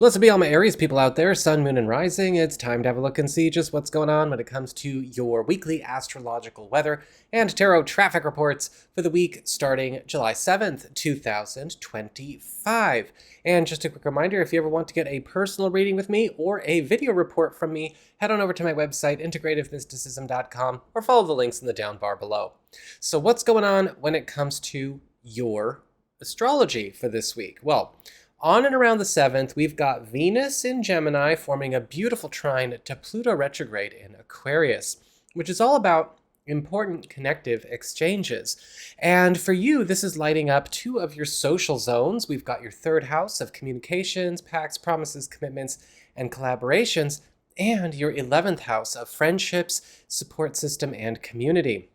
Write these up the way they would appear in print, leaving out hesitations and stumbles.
Blessed be all my Aries people out there, Sun, Moon, and Rising. It's time to have a look and see just what's going on when it comes to your weekly astrological weather and tarot traffic reports for the week starting July 7th, 2025. And just a quick reminder, if you ever want to get a personal reading with me or a video report from me, head on over to my website, integrativemysticism.com, or follow the links in the down bar below. So what's going on when it comes to your astrology for this week? Well, on and around the 7th, we've got Venus in Gemini forming a beautiful trine to Pluto retrograde in Aquarius, which is all about important connective exchanges. And for you, this is lighting up two of your social zones. We've got your third house of communications, pacts, promises, commitments, and collaborations, and your 11th house of friendships, support system, and community.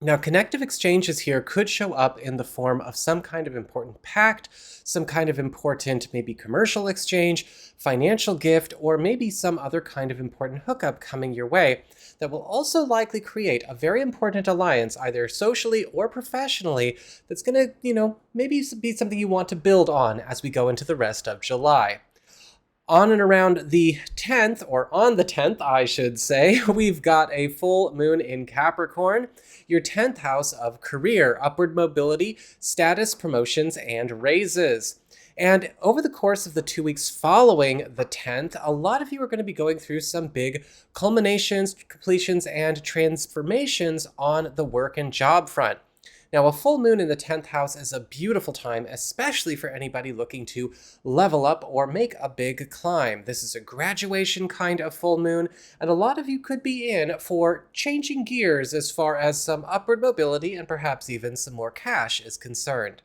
Now, connective exchanges here could show up in the form of some kind of important pact, some kind of important maybe commercial exchange, financial gift, or maybe some other kind of important hookup coming your way that will also likely create a very important alliance, either socially or professionally, that's going to, maybe be something you want to build on as we go into the rest of July. On and around the 10th, or on the 10th, I should say, we've got a full moon in Capricorn, your 10th house of career, upward mobility, status, promotions, and raises. And over the course of the 2 weeks following the 10th, a lot of you are going to be going through some big culminations, completions, and transformations on the work and job front. Now, a full moon in the 10th house is a beautiful time, especially for anybody looking to level up or make a big climb. This is a graduation kind of full moon, and a lot of you could be in for changing gears as far as some upward mobility and perhaps even some more cash is concerned.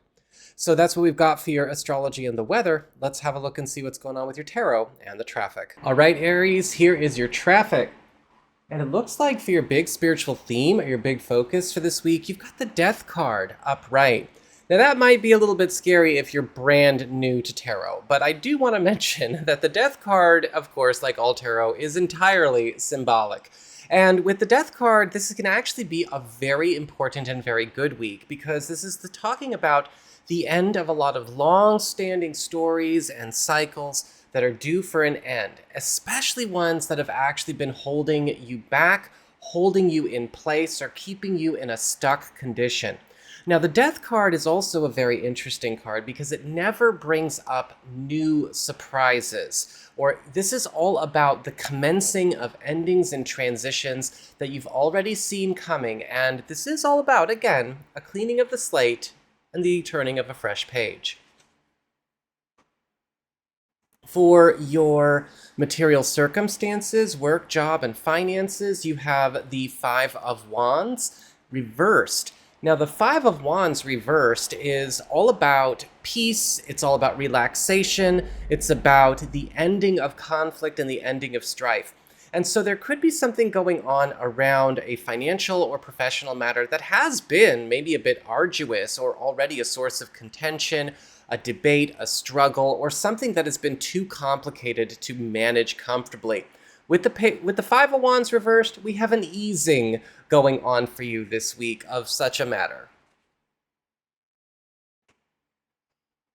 So that's what we've got for your astrology and the weather. Let's have a look and see what's going on with your tarot and the traffic. All right, Aries, here is your traffic. And it looks like for your big spiritual theme or your big focus for this week, you've got the Death card upright. Now that might be a little bit scary if you're brand new to tarot, but I do want to mention that the Death card, of course, like all tarot, is entirely symbolic. And with the Death card, this is going to actually be a very important and very good week, because this is talking about the end of a lot of long-standing stories and cycles that are due for an end, especially ones that have actually been holding you back, holding you in place, or keeping you in a stuck condition. Now, the Death card is also a very interesting card because it never brings up new surprises, or this is all about the commencing of endings and transitions that you've already seen coming, and this is all about, again, a cleaning of the slate and the turning of a fresh page. For your material circumstances, work, job, and finances, you have the Five of Wands reversed. Now, the Five of Wands reversed is all about peace, it's all about relaxation, it's about the ending of conflict and the ending of strife. And so there could be something going on around a financial or professional matter that has been maybe a bit arduous or already a source of contention, a debate, a struggle, or something that has been too complicated to manage comfortably. With the Five of Wands reversed, we have an easing going on for you this week of such a matter.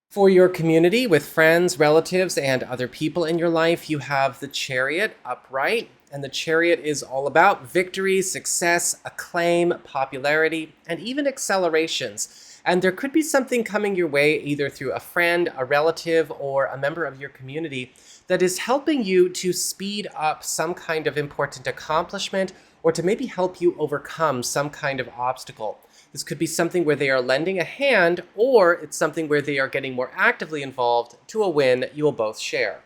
For your community, with friends, relatives, and other people in your life, you have the Chariot upright, and the Chariot is all about victory, success, acclaim, popularity, and even accelerations. And there could be something coming your way either through a friend, a relative, or a member of your community that is helping you to speed up some kind of important accomplishment or to maybe help you overcome some kind of obstacle. This could be something where they are lending a hand, or it's something where they are getting more actively involved to a win you will both share.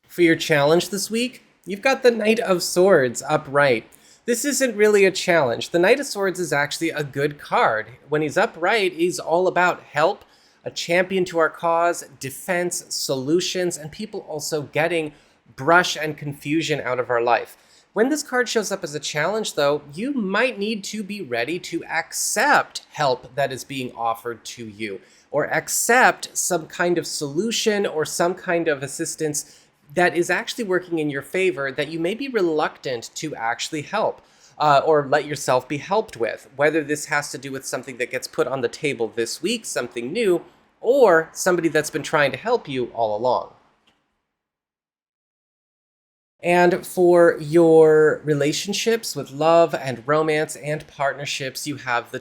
For your challenge this week, you've got the Knight of Swords upright. This isn't really a challenge. The Knight of Swords is actually a good card. When he's upright, he's all about help, a champion to our cause, defense, solutions, and people also getting brush and confusion out of our life. When this card shows up as a challenge, though, you might need to be ready to accept help that is being offered to you, or accept some kind of solution or some kind of assistance that is actually working in your favor that you may be reluctant to actually help or let yourself be helped with, whether this has to do with something that gets put on the table this week, something new, or somebody that's been trying to help you all along. And for your relationships with love and romance and partnerships, you have the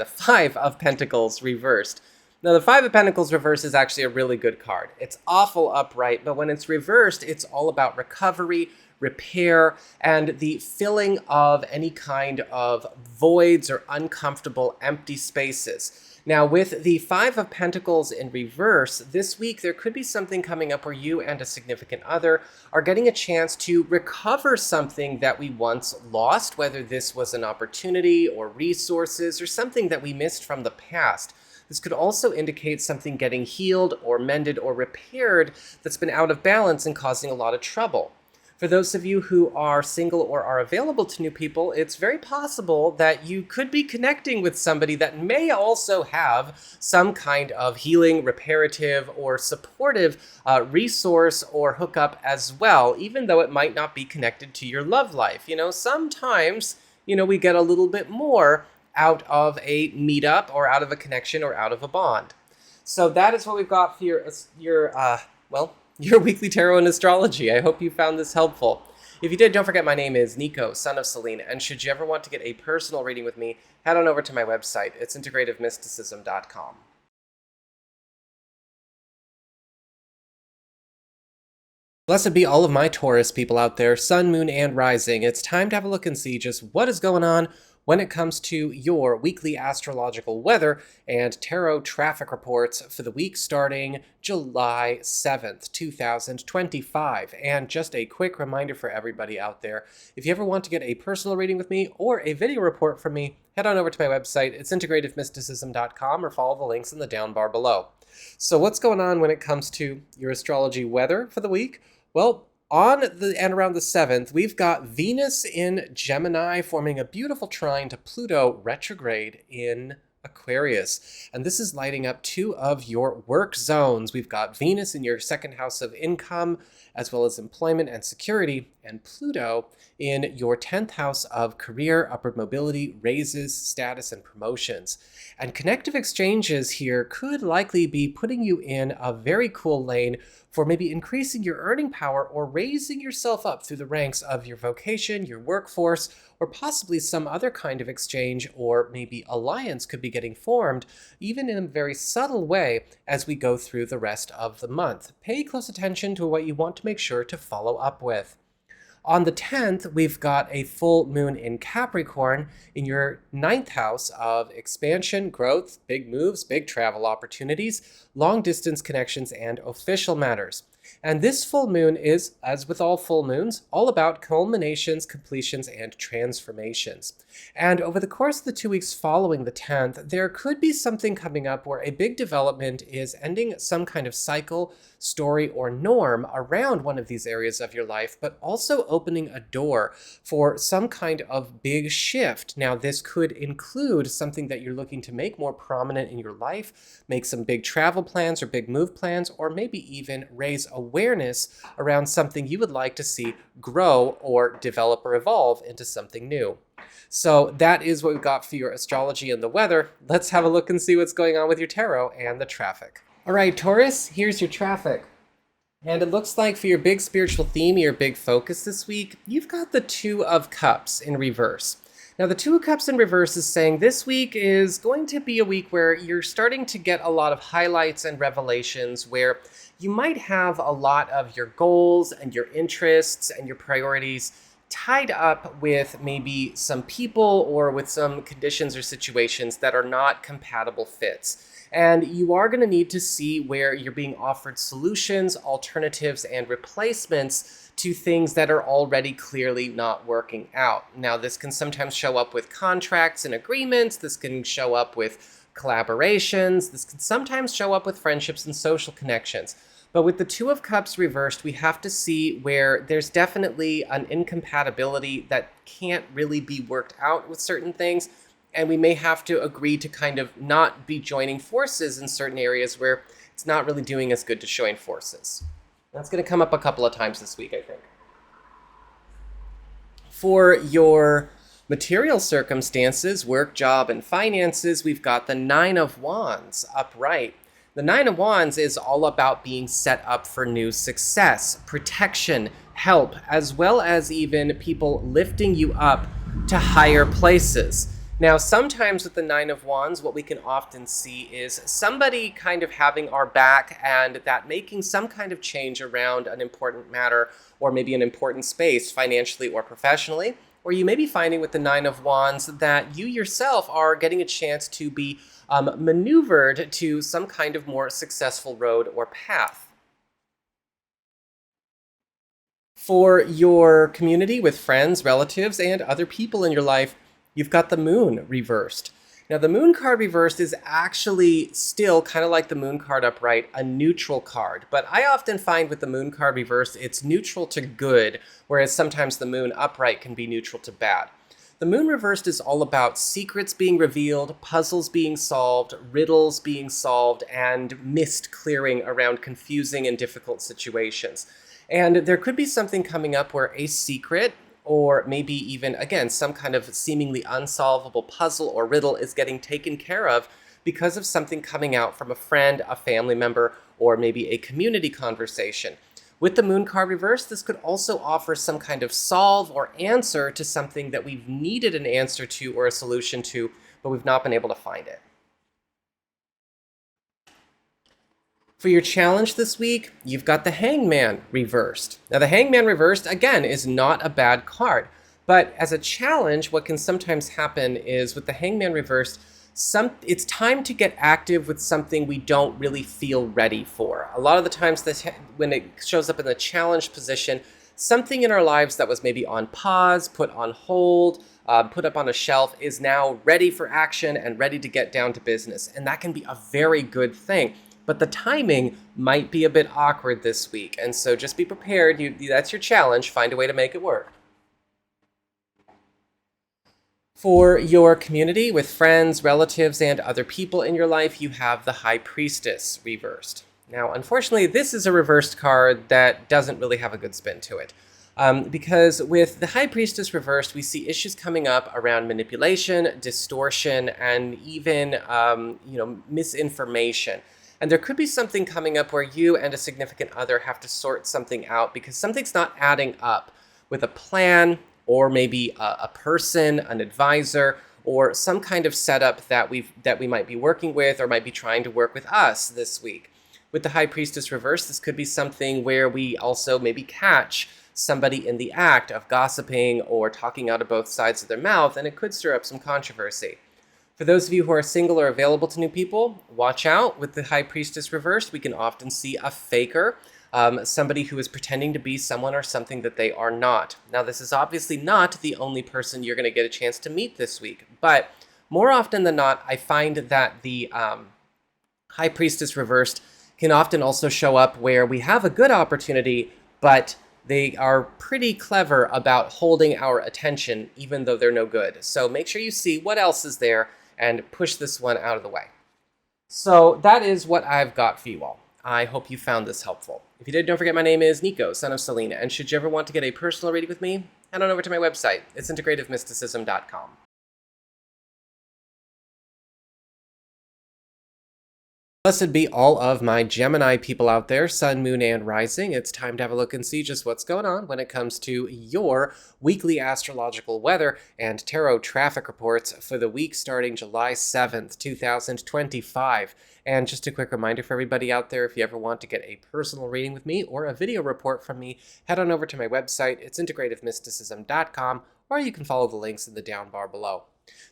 Five of Pentacles reversed. Now, the Five of Pentacles reversed is actually a really good card. It's awful upright, but when it's reversed, it's all about recovery, repair, and the filling of any kind of voids or uncomfortable empty spaces. Now, with the Five of Pentacles in reverse, this week there could be something coming up where you and a significant other are getting a chance to recover something that we once lost, whether this was an opportunity or resources or something that we missed from the past. This could also indicate something getting healed or mended or repaired that's been out of balance and causing a lot of trouble. For those of you who are single or are available to new people, it's very possible that you could be connecting with somebody that may also have some kind of healing, reparative, or supportive resource or hookup as well, even though it might not be connected to your love life. Sometimes, we get a little bit more out of a meetup or out of a connection or out of a bond. So that is what we've got for your weekly tarot and astrology. I hope you found this helpful. If you did, don't forget my name is Nico, Son of Selene, and should you ever want to get a personal reading with me, head on over to my website. It's integrativemysticism.com. Blessed be all of my Taurus people out there, Sun, Moon, and Rising. It's time to have a look and see just what is going on when it comes to your weekly astrological weather and tarot traffic reports for the week starting July 7th, 2025. And just a quick reminder for everybody out there, if you ever want to get a personal reading with me or a video report from me, head on over to my website. It's integrativemysticism.com, or follow the links in the down bar below. So what's going on when it comes to your astrology weather for the week? Well, around the 7th, we've got Venus in Gemini forming a beautiful trine to Pluto retrograde in Aquarius. And this is lighting up two of your work zones. We've got Venus in your second house of income, as well as employment and security, and Pluto in your 10th house of career, upward mobility, raises, status, and promotions. And connective exchanges here could likely be putting you in a very cool lane for maybe increasing your earning power or raising yourself up through the ranks of your vocation, your workforce, or possibly some other kind of exchange or maybe alliance could be getting formed, even in a very subtle way as we go through the rest of the month. Pay close attention to what you want to make sure to follow up with. On the 10th, we've got a full moon in Capricorn in your 9th house of expansion, growth, big moves, big travel opportunities, long distance connections, and official matters. And this full moon is, as with all full moons, all about culminations, completions, and transformations. And over the course of the 2 weeks following the 10th, there could be something coming up where a big development is ending some kind of cycle, story, or norm around one of these areas of your life, but also opening a door for some kind of big shift. Now, this could include something that you're looking to make more prominent in your life, make some big travel plans or big move plans, or maybe even raise awareness around something you would like to see grow or develop or evolve into something new. So that is what we've got for your astrology and the weather. Let's have a look and see what's going on with your tarot and the traffic. All right, Taurus, here's your traffic. And it looks like for your big spiritual theme, your big focus this week, you've got the Two of Cups in reverse. Now, the Two of Cups in reverse is saying this week is going to be a week where you're starting to get a lot of highlights and revelations where you might have a lot of your goals and your interests and your priorities tied up with maybe some people or with some conditions or situations that are not compatible fits. And you are going to need to see where you're being offered solutions, alternatives, and replacements to things that are already clearly not working out. Now, this can sometimes show up with contracts and agreements. This can show up with collaborations. This can sometimes show up with friendships and social connections. But with the Two of Cups reversed, we have to see where there's definitely an incompatibility that can't really be worked out with certain things. And we may have to agree to kind of not be joining forces in certain areas where it's not really doing us good to join forces. That's going to come up a couple of times this week, I think. For your material circumstances, work, job, and finances, we've got the Nine of Wands upright. The Nine of Wands is all about being set up for new success, protection, help, as well as even people lifting you up to higher places. Now, sometimes with the Nine of Wands, what we can often see is somebody kind of having our back and that making some kind of change around an important matter or maybe an important space financially or professionally. Or you may be finding with the Nine of Wands that you yourself are getting a chance to be maneuvered to some kind of more successful road or path. For your community with friends, relatives, and other people in your life, you've got the Moon reversed. Now, the Moon card reversed is actually still kind of like the Moon card upright, a neutral card. But I often find with the Moon card reversed, it's neutral to good, whereas sometimes the Moon upright can be neutral to bad. The Moon reversed is all about secrets being revealed, puzzles being solved, riddles being solved, and mist clearing around confusing and difficult situations. And there could be something coming up where a secret, or maybe even, again, some kind of seemingly unsolvable puzzle or riddle is getting taken care of because of something coming out from a friend, a family member, or maybe a community conversation. With the Moon card reversed, this could also offer some kind of solve or answer to something that we've needed an answer to or a solution to, but we've not been able to find it. For your challenge this week, you've got the Hangman reversed. Now, the Hangman reversed, again, is not a bad card. But as a challenge, what can sometimes happen is with the Hangman reversed, it's time to get active with something we don't really feel ready for. A lot of the times when it shows up in the challenge position, something in our lives that was maybe on pause, put on hold, put up on a shelf is now ready for action and ready to get down to business. And that can be a very good thing. But the timing might be a bit awkward this week. And so just be prepared. That's your challenge. Find a way to make it work. For your community with friends, relatives, and other people in your life, you have the High Priestess reversed. Now, unfortunately, this is a reversed card that doesn't really have a good spin to it. Because with the High Priestess reversed, we see issues coming up around manipulation, distortion, and even misinformation. And there could be something coming up where you and a significant other have to sort something out because something's not adding up with a plan or maybe a person, an advisor, or some kind of setup that we might be working with or might be trying to work with us this week. With the High Priestess reversed, this could be something where we also maybe catch somebody in the act of gossiping or talking out of both sides of their mouth, and it could stir up some controversy. For those of you who are single or available to new people, watch out. With the High Priestess reversed, we can often see a faker, somebody who is pretending to be someone or something that they are not. Now, this is obviously not the only person you're going to get a chance to meet this week, but more often than not, I find that the High Priestess reversed can often also show up where we have a good opportunity, but they are pretty clever about holding our attention, even though they're no good. So make sure you see what else is there and push this one out of the way. So that is what I've got for you all. I hope you found this helpful. If you did, don't forget my name is Nico, Son of Selene, and should you ever want to get a personal reading with me, head on over to my website. It's integrativemysticism.com. Blessed be all of my Gemini people out there, Sun, Moon, and Rising. It's time to have a look and see just what's going on when it comes to your weekly astrological weather and tarot traffic reports for the week starting July 7th, 2025. And just a quick reminder for everybody out there, if you ever want to get a personal reading with me or a video report from me, head on over to my website. It's integrativemysticism.com, or you can follow the links in the down bar below.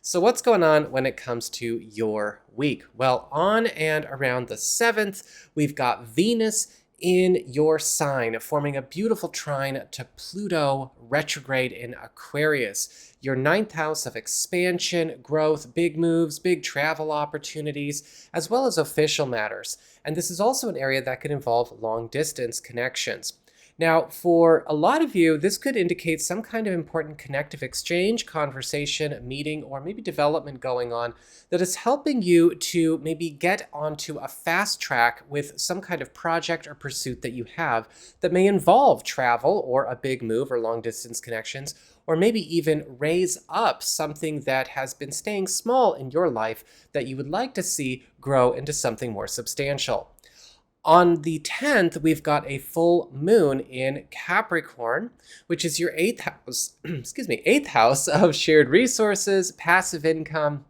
So what's going on when it comes to your week? Well, on and around the 7th, we've got Venus in your sign, forming a beautiful trine to Pluto retrograde in Aquarius, your 9th house of expansion, growth, big moves, big travel opportunities, as well as official matters. And this is also an area that could involve long-distance connections. Now, for a lot of you, this could indicate some kind of important connective exchange, conversation, meeting, or maybe development going on that is helping you to maybe get onto a fast track with some kind of project or pursuit that you have that may involve travel or a big move or long distance connections, or maybe even raise up something that has been staying small in your life that you would like to see grow into something more substantial. On the 10th, we've got a full moon in Capricorn, which is your eighth house, eighth house of shared resources, passive income,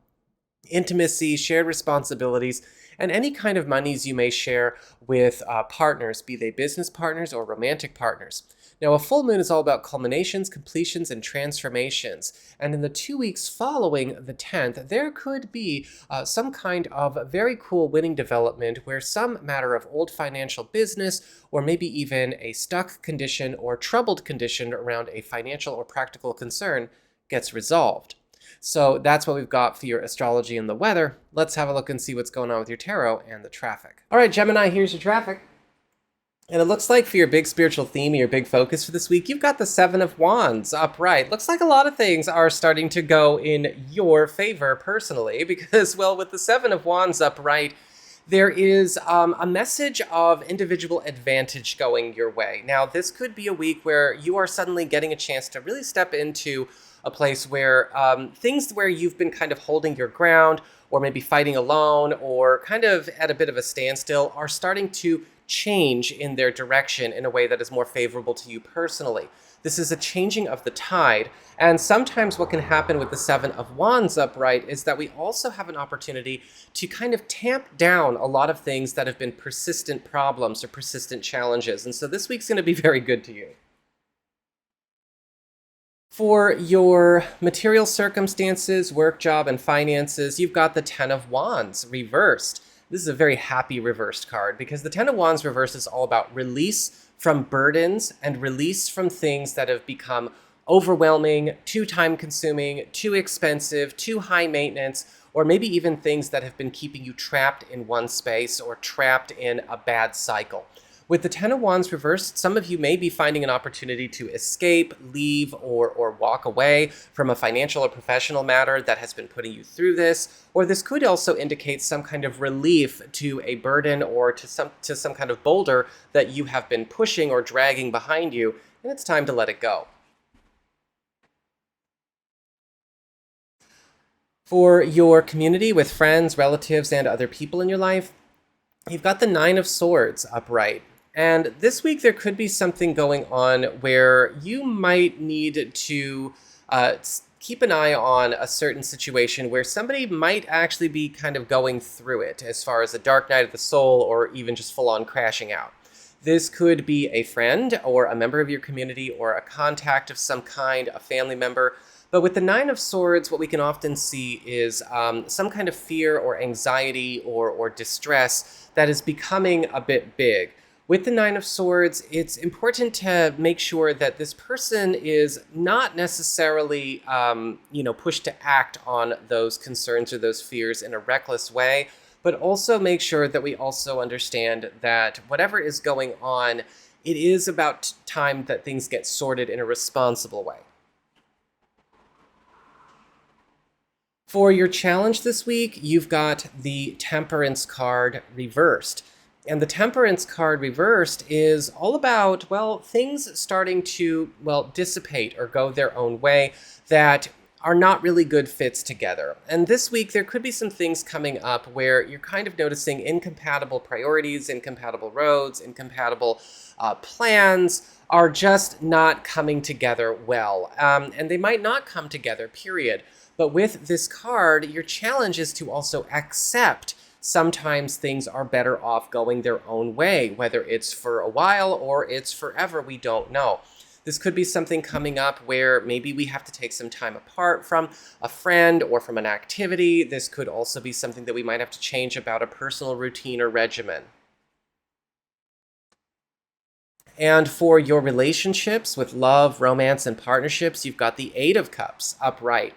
intimacy, shared responsibilities, and any kind of monies you may share with partners, be they business partners or romantic partners. Now, a full moon is all about culminations, completions, and transformations. And in the 2 weeks following the 10th, there could be some kind of very cool winning development where some matter of old financial business, or maybe even a stuck condition or troubled condition around a financial or practical concern, gets resolved. So that's what we've got for your astrology and the weather. Let's have a look and see what's going on with your tarot and the traffic. All right, Gemini, here's your traffic. And it looks like for your big spiritual theme, your big focus for this week, you've got the Seven of Wands upright. Looks like a lot of things are starting to go in your favor personally, because, well, with the Seven of Wands upright, there is a message of individual advantage going your way. Now, this could be a week where you are suddenly getting a chance to really step into a place where things where you've been kind of holding your ground, or maybe fighting alone, or kind of at a bit of a standstill, are starting to change in their direction in a way that is more favorable to you personally. This is a changing of the tide, and sometimes what can happen with the Seven of Wands upright is that we also have an opportunity to kind of tamp down a lot of things that have been persistent problems or persistent challenges, and so this week's going to be very good to you. For your material circumstances, work, job, and finances, you've got the Ten of Wands reversed. This is a very happy reversed card because the Ten of Wands reversed is all about release from burdens and release from things that have become overwhelming, too time-consuming, too expensive, too high maintenance, or maybe even things that have been keeping you trapped in one space or trapped in a bad cycle. With the Ten of Wands reversed, some of you may be finding an opportunity to escape, leave, or walk away from a financial or professional matter that has been putting you through this, or this could also indicate some kind of relief to a burden or to some kind of boulder that you have been pushing or dragging behind you, and it's time to let it go. For your community with friends, relatives, and other people in your life, you've got the Nine of Swords upright. And this week there could be something going on where you might need to keep an eye on a certain situation where somebody might actually be kind of going through it as far as a dark night of the soul or even just full-on crashing out. This could be a friend or a member of your community or a contact of some kind, a family member. But with the Nine of Swords, what we can often see is some kind of fear or anxiety or distress that is becoming a bit big. With the Nine of Swords, it's important to make sure that this person is not necessarily, pushed to act on those concerns or those fears in a reckless way, but also make sure that we also understand that whatever is going on, it is about time that things get sorted in a responsible way. For your challenge this week, you've got the Temperance card reversed. And the Temperance card reversed is all about, well, things starting to, dissipate or go their own way that are not really good fits together. And this week, there could be some things coming up where you're kind of noticing incompatible priorities, incompatible roads, incompatible plans are just not coming together well. And they might not come together, period. But with this card, your challenge is to also accept sometimes things are better off going their own way, whether it's for a while or it's forever, we don't know. This could be something coming up where maybe we have to take some time apart from a friend or from an activity. This could also be something that we might have to change about a personal routine or regimen. And for your relationships with love, romance, and partnerships, you've got the Eight of Cups upright.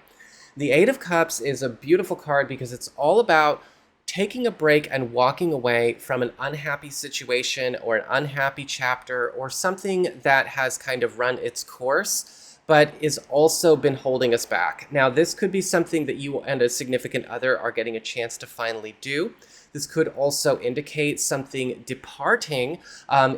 The Eight of Cups is a beautiful card because it's all about taking a break and walking away from an unhappy situation or an unhappy chapter or something that has kind of run its course, but is also been holding us back. Now, this could be something that you and a significant other are getting a chance to finally do. This could also indicate something departing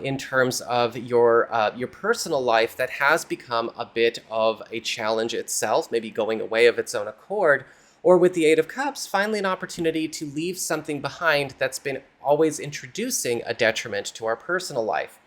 in terms of your personal life that has become a bit of a challenge itself, maybe going away of its own accord, or with the Eight of Cups, finally an opportunity to leave something behind that's been always introducing a detriment to our personal life.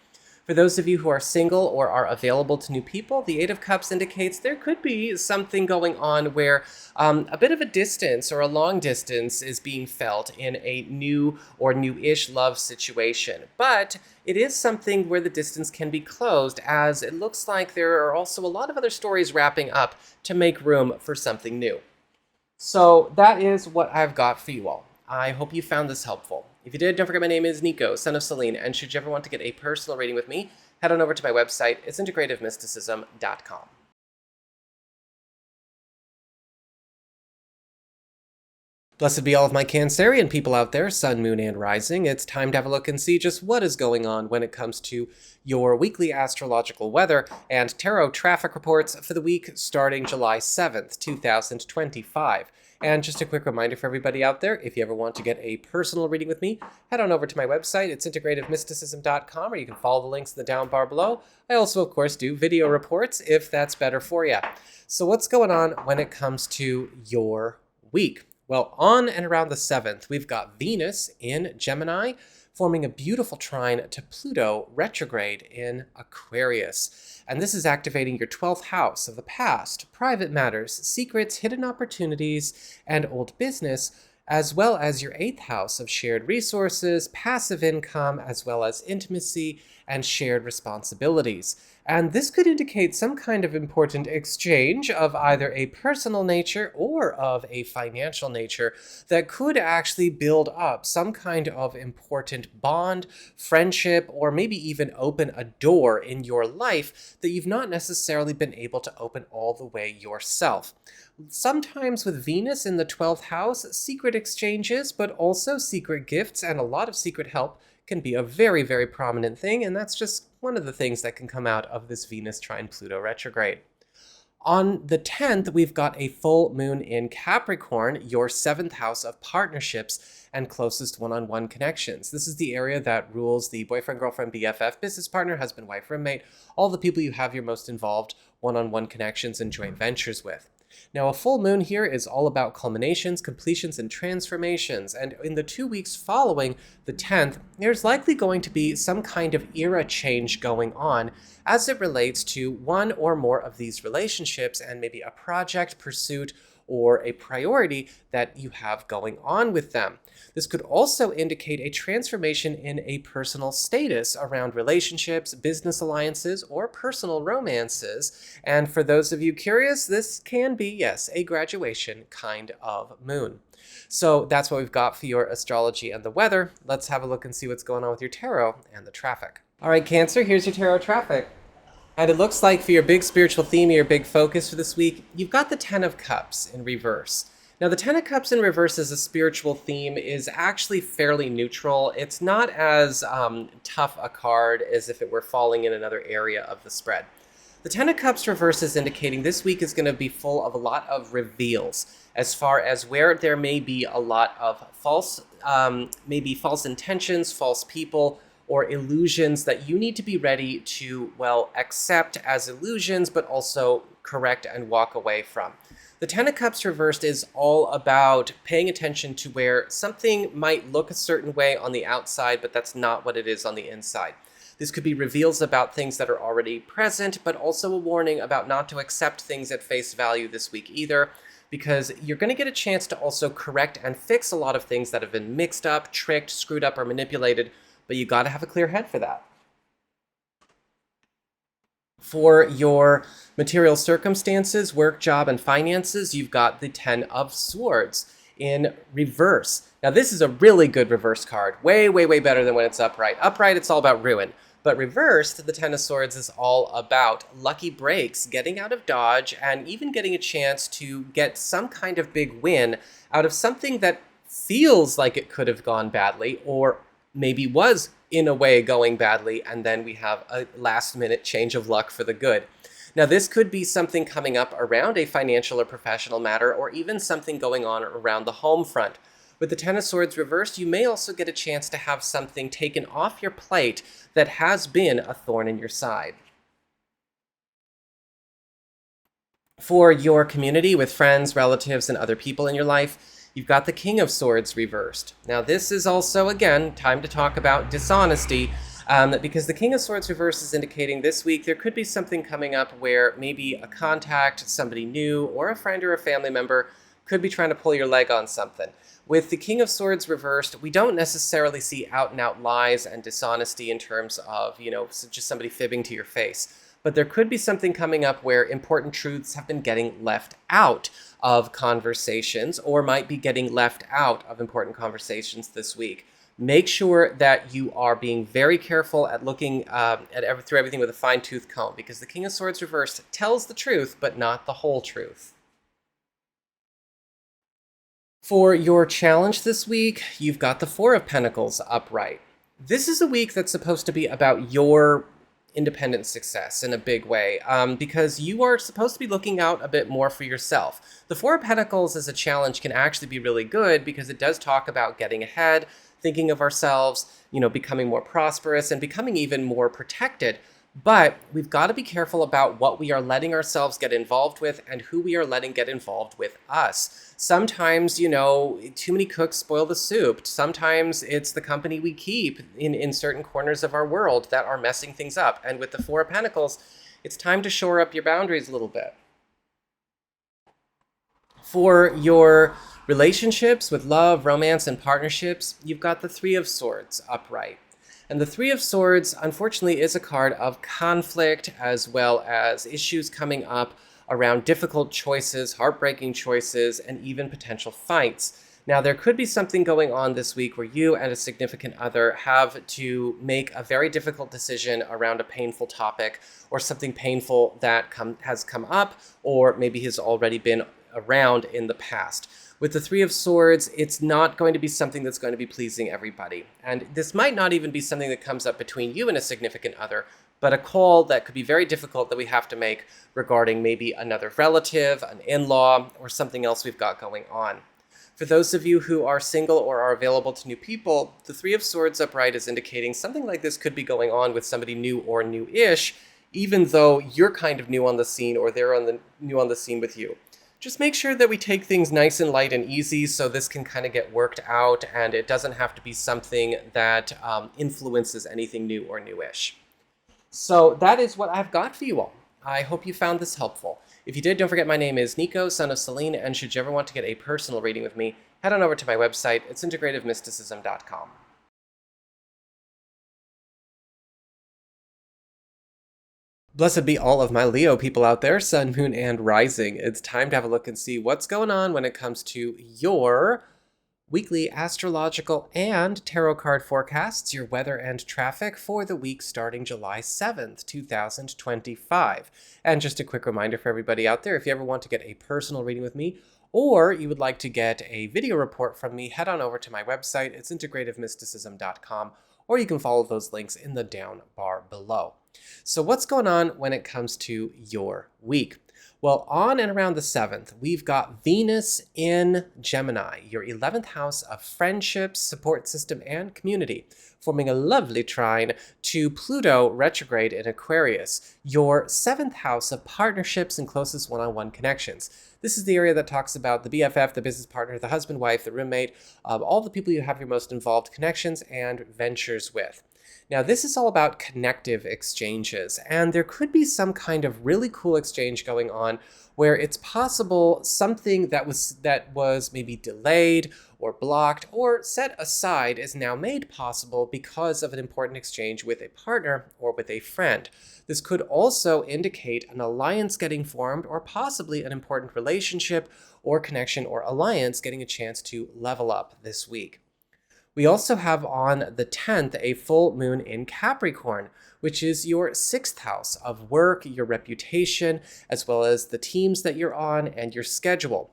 For those of you who are single or are available to new people, the Eight of Cups indicates there could be something going on where a bit of a distance or a long distance is being felt in a new or new-ish love situation. But it is something where the distance can be closed, as it looks like there are also a lot of other stories wrapping up to make room for something new. So that is what I've got for you all. I hope you found this helpful. If you did, don't forget my name is Nico, Son of Selene, and should you ever want to get a personal reading with me, head on over to my website. It's integrativemysticism.com. Blessed be all of my Cancerian people out there, Sun, Moon, and Rising. It's time to have a look and see just what is going on when it comes to your weekly astrological weather and tarot traffic reports for the week starting July 7th, 2025. And just a quick reminder for everybody out there, if you ever want to get a personal reading with me, head on over to my website. It's integrativemysticism.com, or you can follow the links in the down bar below. I also, of course, do video reports if that's better for you. So what's going on when it comes to your week? Well, on and around the 7th, we've got Venus in Gemini, forming a beautiful trine to Pluto retrograde in Aquarius. And this is activating your 12th house of the past, private matters, secrets, hidden opportunities, and old business, as well as your 8th house of shared resources, passive income, as well as intimacy and shared responsibilities. And this could indicate some kind of important exchange of either a personal nature or of a financial nature that could actually build up some kind of important bond, friendship, or maybe even open a door in your life that you've not necessarily been able to open all the way yourself. Sometimes with Venus in the 12th house, secret exchanges, but also secret gifts and a lot of secret help can be a very, very prominent thing, and that's just one of the things that can come out of this Venus trine Pluto retrograde. On the 10th, we've got a full moon in Capricorn, your 7th house of partnerships and closest one-on-one connections. This is the area that rules the boyfriend, girlfriend, BFF, business partner, husband, wife, roommate, all the people you have your most involved one-on-one connections and joint ventures with. Now, a full moon here is all about culminations, completions, and transformations, and in the 2 weeks following the 10th, there's likely going to be some kind of era change going on as it relates to one or more of these relationships and maybe a project, pursuit, or a priority that you have going on with them. This could also indicate a transformation in a personal status around relationships, business alliances, or personal romances. And for those of you curious, this can be, yes, a graduation kind of moon. So that's what we've got for your astrology and the weather. Let's have a look and see what's going on with your tarot and the traffic. All right, Cancer, here's your tarot traffic. And it looks like for your big spiritual theme, your big focus for this week, you've got the Ten of Cups in reverse. Now, the Ten of Cups in reverse as a spiritual theme is actually fairly neutral. It's not as tough a card as if it were falling in another area of the spread. The Ten of Cups reverse is indicating this week is going to be full of a lot of reveals as far as where there may be a lot of false intentions, false people, or illusions that you need to be ready to, well, accept as illusions, but also correct and walk away from. The Ten of Cups reversed is all about paying attention to where something might look a certain way on the outside, but that's not what it is on the inside. This could be reveals about things that are already present, but also a warning about not to accept things at face value this week either, because you're going to get a chance to also correct and fix a lot of things that have been mixed up, tricked, screwed up, or manipulated, but you got to have a clear head for that. For your material circumstances, work, job, and finances, you've got the Ten of Swords in reverse. Now, this is a really good reverse card. Way, way, way better than when it's upright. Upright, it's all about ruin. But reversed, the Ten of Swords is all about lucky breaks, getting out of dodge, and even getting a chance to get some kind of big win out of something that feels like it could have gone badly, or maybe was in a way going badly, and then we have a last minute change of luck for the good. Now, this could be something coming up around a financial or professional matter, or even something going on around the home front. With the Ten of Swords reversed, you may also get a chance to have something taken off your plate that has been a thorn in your side. For your community with friends, relatives, and other people in your life, you've got the King of Swords reversed. Now, this is also, again, time to talk about dishonesty, because the King of Swords reversed is indicating this week there could be something coming up where maybe a contact, somebody new, or a friend or a family member could be trying to pull your leg on something. With the King of Swords reversed, we don't necessarily see out-and-out lies and dishonesty in terms of, just somebody fibbing to your face. But there could be something coming up where important truths have been getting left out of conversations, or might be getting left out of important conversations this week. Make sure that you are being very careful at looking through everything with a fine-tooth comb, because the King of Swords reversed tells the truth, but not the whole truth. For your challenge this week, you've got the Four of Pentacles upright. This is a week that's supposed to be about your independent success in a big way, because you are supposed to be looking out a bit more for yourself. The Four of Pentacles as a challenge can actually be really good because it does talk about getting ahead, thinking of ourselves, becoming more prosperous and becoming even more protected. But we've got to be careful about what we are letting ourselves get involved with and who we are letting get involved with us. Sometimes, too many cooks spoil the soup. Sometimes it's the company we keep in certain corners of our world that are messing things up. And with the Four of Pentacles, it's time to shore up your boundaries a little bit. For your relationships with love, romance, and partnerships, you've got the Three of Swords upright. And the Three of Swords, unfortunately, is a card of conflict, as well as issues coming up around difficult choices, heartbreaking choices, and even potential fights. Now, there could be something going on this week where you and a significant other have to make a very difficult decision around a painful topic, or something painful that has come up, or maybe has already been around in the past. With the Three of Swords, it's not going to be something that's going to be pleasing everybody. And this might not even be something that comes up between you and a significant other, but a call that could be very difficult that we have to make regarding maybe another relative, an in-law, or something else we've got going on. For those of you who are single or are available to new people, the Three of Swords upright is indicating something like this could be going on with somebody new or new-ish, even though you're kind of new on the scene, or they're new on the scene with you. Just make sure that we take things nice and light and easy so this can kind of get worked out, and it doesn't have to be something that influences anything new or newish. So that is what I've got for you all. I hope you found this helpful. If you did, don't forget my name is Nico, Son of Selene, and should you ever want to get a personal reading with me, head on over to my website. It's integrativemysticism.com. Blessed be all of my Leo people out there, Sun, Moon, and Rising. It's time to have a look and see what's going on when it comes to your weekly astrological and tarot card forecasts, your weather and traffic for the week starting July 7th, 2025. And just a quick reminder for everybody out there, if you ever want to get a personal reading with me, or you would like to get a video report from me, head on over to my website. It's integrativemysticism.com, or you can follow those links in the down bar below. So what's going on when it comes to your week? Well, on and around the 7th, we've got Venus in Gemini, your 11th house of friendships, support system, and community, forming a lovely trine to Pluto retrograde in Aquarius, your 7th house of partnerships and closest one-on-one connections. This is the area that talks about the BFF, the business partner, the husband, wife, the roommate, all the people you have your most involved connections and ventures with. Now, this is all about connective exchanges, and there could be some kind of really cool exchange going on where it's possible something that was maybe delayed or blocked or set aside is now made possible because of an important exchange with a partner or with a friend. This could also indicate an alliance getting formed, or possibly an important relationship or connection or alliance getting a chance to level up this week. We also have on the 10th a full moon in Capricorn, which is your 6th house of work, your reputation, as well as the teams that you're on and your schedule.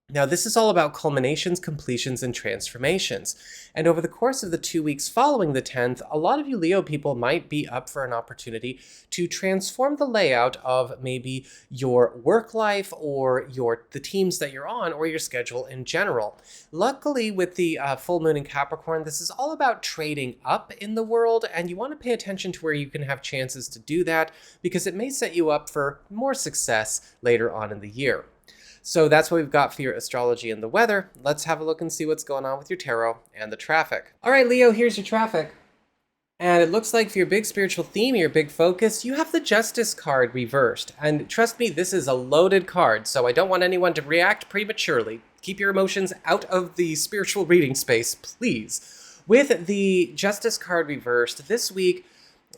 Now, this is all about culminations, completions, and transformations. And over the course of the 2 weeks following the 10th, a lot of you Leo people might be up for an opportunity to transform the layout of maybe your work life or the teams that you're on or your schedule in general. Luckily, with the full moon in Capricorn, this is all about trading up in the world, and you want to pay attention to where you can have chances to do that because it may set you up for more success later on in the year. So that's what we've got for your astrology and the weather. Let's have a look and see what's going on with your tarot and the traffic. All right, Leo, here's your traffic. And it looks like for your big spiritual theme, your big focus, you have the Justice card reversed. And trust me, this is a loaded card, so I don't want anyone to react prematurely. Keep your emotions out of the spiritual reading space, please. With the Justice card reversed, this week,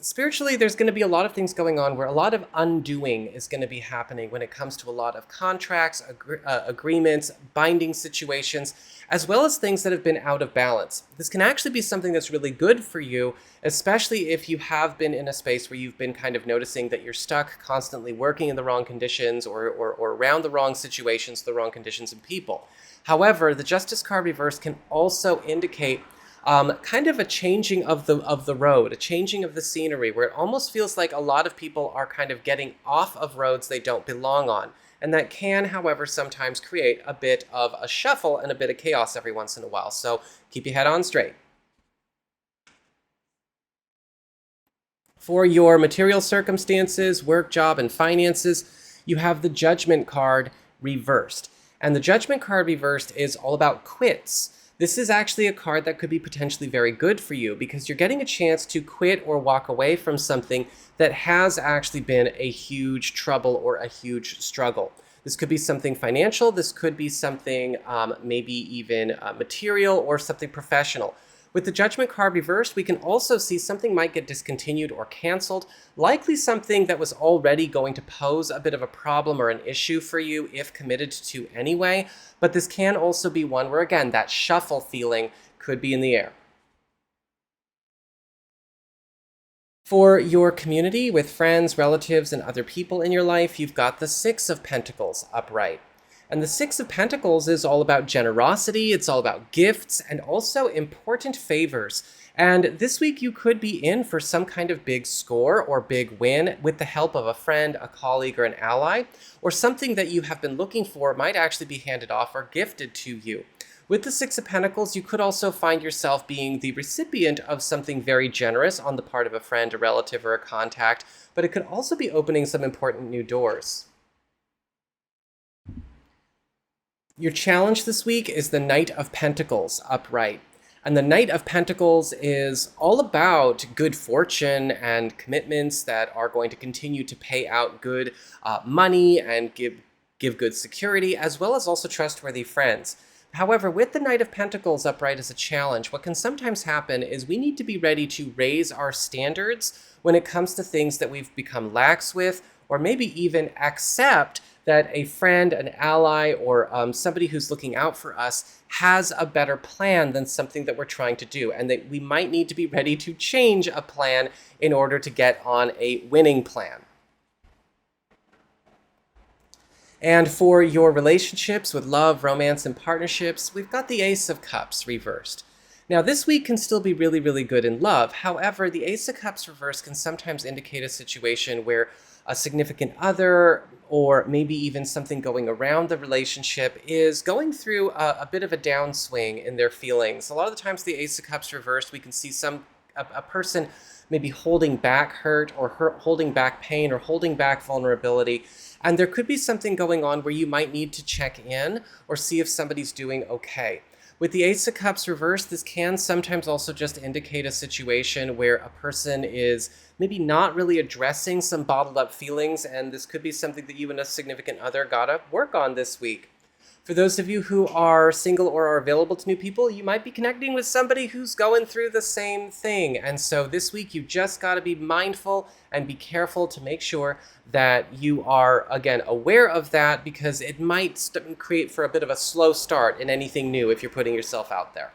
spiritually, there's going to be a lot of things going on where a lot of undoing is going to be happening when it comes to a lot of contracts, agreements, binding situations, as well as things that have been out of balance. This can actually be something that's really good for you, especially if you have been in a space where you've been kind of noticing that you're stuck constantly working in the wrong conditions or around the wrong situations, the wrong conditions and people. However, the Justice card reverse can also indicate kind of a changing of the road, a changing of the scenery, where it almost feels like a lot of people are kind of getting off of roads they don't belong on. And that can, however, sometimes create a bit of a shuffle and a bit of chaos every once in a while. So keep your head on straight. For your material circumstances, work, job, and finances, you have the Judgment card reversed. And the Judgment card reversed is all about quits. This is actually a card that could be potentially very good for you because you're getting a chance to quit or walk away from something that has actually been a huge trouble or a huge struggle. This could be something financial, this could be something maybe even material or something professional. With the Judgment card reversed, we can also see something might get discontinued or canceled, likely something that was already going to pose a bit of a problem or an issue for you if committed to anyway. But this can also be one where, again, that shuffle feeling could be in the air. For your community with friends, relatives, and other people in your life, you've got the Six of Pentacles upright. And the Six of Pentacles is all about generosity, it's all about gifts, and also important favors. And this week you could be in for some kind of big score or big win with the help of a friend, a colleague, or an ally, or something that you have been looking for might actually be handed off or gifted to you. With the Six of Pentacles, you could also find yourself being the recipient of something very generous on the part of a friend, a relative, or a contact, but it could also be opening some important new doors. Your challenge this week is the Knight of Pentacles upright. And the Knight of Pentacles is all about good fortune and commitments that are going to continue to pay out good money and give good security, as well as also trustworthy friends. However, with the Knight of Pentacles upright as a challenge, what can sometimes happen is we need to be ready to raise our standards when it comes to things that we've become lax with, or maybe even accept that a friend, an ally, or somebody who's looking out for us has a better plan than something that we're trying to do, and that we might need to be ready to change a plan in order to get on a winning plan. And for your relationships with love, romance, and partnerships, we've got the Ace of Cups reversed. Now, this week can still be really, really good in love. However, the Ace of Cups reversed can sometimes indicate a situation where a significant other, or maybe even something going around the relationship, is going through a bit of a downswing in their feelings. A lot of the times the Ace of Cups reversed, we can see a person maybe holding back hurt or holding back pain or holding back vulnerability. And there could be something going on where you might need to check in or see if somebody's doing okay. With the Ace of Cups reversed, this can sometimes also just indicate a situation where a person is maybe not really addressing some bottled up feelings, and this could be something that you and a significant other gotta work on this week. For those of you who are single or are available to new people, you might be connecting with somebody who's going through the same thing. And so this week, you just got to be mindful and be careful to make sure that you are, again, aware of that, because it might create for a bit of a slow start in anything new if you're putting yourself out there.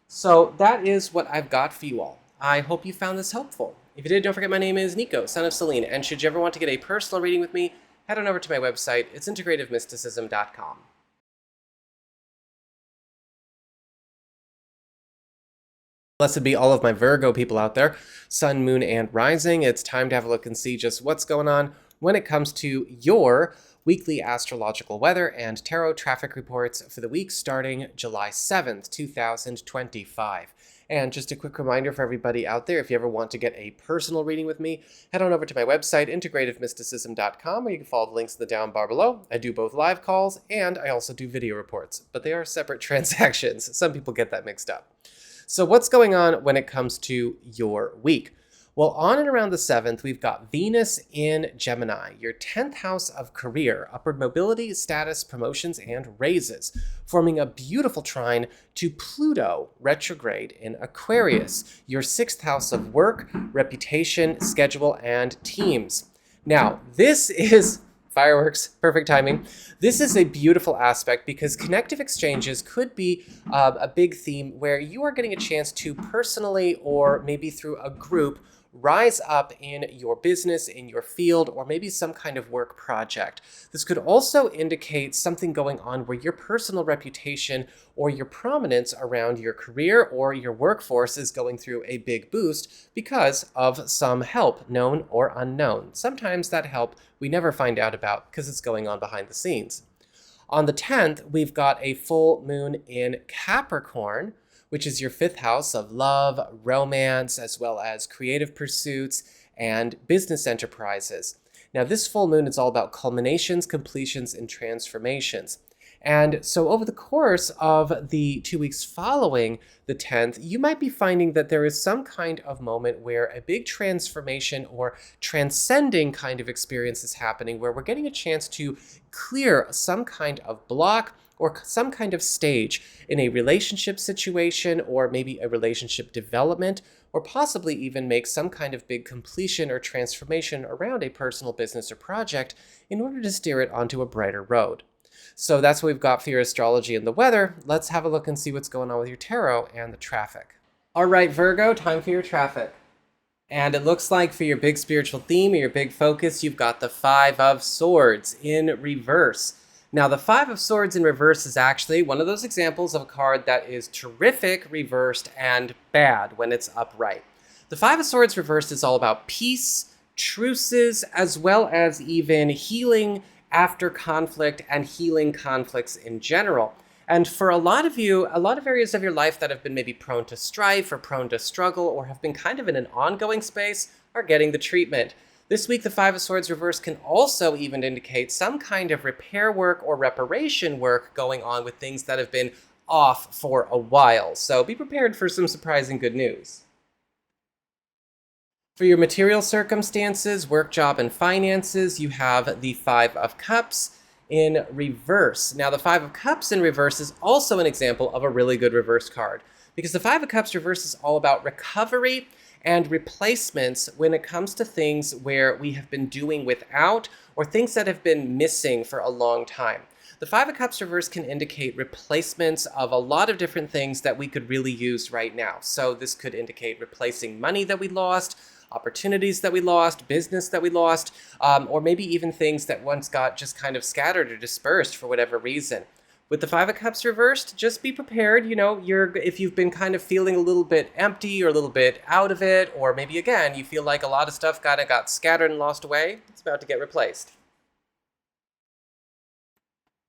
So that is what I've got for you all. I hope you found this helpful. If you did, don't forget my name is Nico, Son of Selene. And should you ever want to get a personal reading with me, head on over to my website. It's integrativemysticism.com. Blessed be all of my Virgo people out there, Sun, Moon, and Rising. It's time to have a look and see just what's going on when it comes to your weekly astrological weather and tarot traffic reports for the week starting July 7th, 2025. And just a quick reminder for everybody out there, if you ever want to get a personal reading with me, head on over to my website, integrativemysticism.com, or you can follow the links in the down bar below. I do both live calls and I also do video reports, but they are separate transactions. Some people get that mixed up. So what's going on when it comes to your week? Well, on and around the 7th, we've got Venus in Gemini, your 10th house of career, upward mobility, status, promotions, and raises, forming a beautiful trine to Pluto retrograde in Aquarius, your 6th house of work, reputation, schedule, and teams. Now, this is fireworks, perfect timing. This is a beautiful aspect because connective exchanges could be a big theme where you are getting a chance to personally or maybe through a group rise up in your business, in your field, or maybe some kind of work project. This could also indicate something going on where your personal reputation or your prominence around your career or your workforce is going through a big boost because of some help, known or unknown. Sometimes that help we never find out about because it's going on behind the scenes. On the 10th, we've got a full moon in Capricorn, which is your 5th house of love, romance, as well as creative pursuits and business enterprises. Now, this full moon is all about culminations, completions, and transformations. And so over the course of the 2 weeks following the 10th, you might be finding that there is some kind of moment where a big transformation or transcending kind of experience is happening, where we're getting a chance to clear some kind of block or some kind of stage in a relationship situation, or maybe a relationship development, or possibly even make some kind of big completion or transformation around a personal business or project in order to steer it onto a brighter road. So that's what we've got for your astrology and the weather. Let's have a look and see what's going on with your tarot and the traffic. All right, Virgo, time for your traffic. And it looks like for your big spiritual theme or your big focus, you've got the Five of Swords in reverse. Now, the Five of Swords in reverse is actually one of those examples of a card that is terrific reversed and bad when it's upright. The Five of Swords reversed is all about peace, truces, as well as even healing after conflict and healing conflicts in general. And for a lot of you, a lot of areas of your life that have been maybe prone to strife or prone to struggle or have been kind of in an ongoing space are getting the treatment. This week, the Five of Swords reverse can also even indicate some kind of repair work or reparation work going on with things that have been off for a while. So be prepared for some surprising good news. For your material circumstances, work, job, and finances, you have the Five of Cups in reverse. Now, the Five of Cups in reverse is also an example of a really good reverse card, because the Five of Cups reverse is all about recovery and replacements when it comes to things where we have been doing without or things that have been missing for a long time. The Five of Cups reverse can indicate replacements of a lot of different things that we could really use right now. So this could indicate replacing money that we lost, opportunities that we lost, business that we lost, or maybe even things that once got just kind of scattered or dispersed for whatever reason. With the Five of Cups reversed, just be prepared. You know, if you've been kind of feeling a little bit empty or a little bit out of it, or maybe again, you feel like a lot of stuff kind of got scattered and lost away, it's about to get replaced.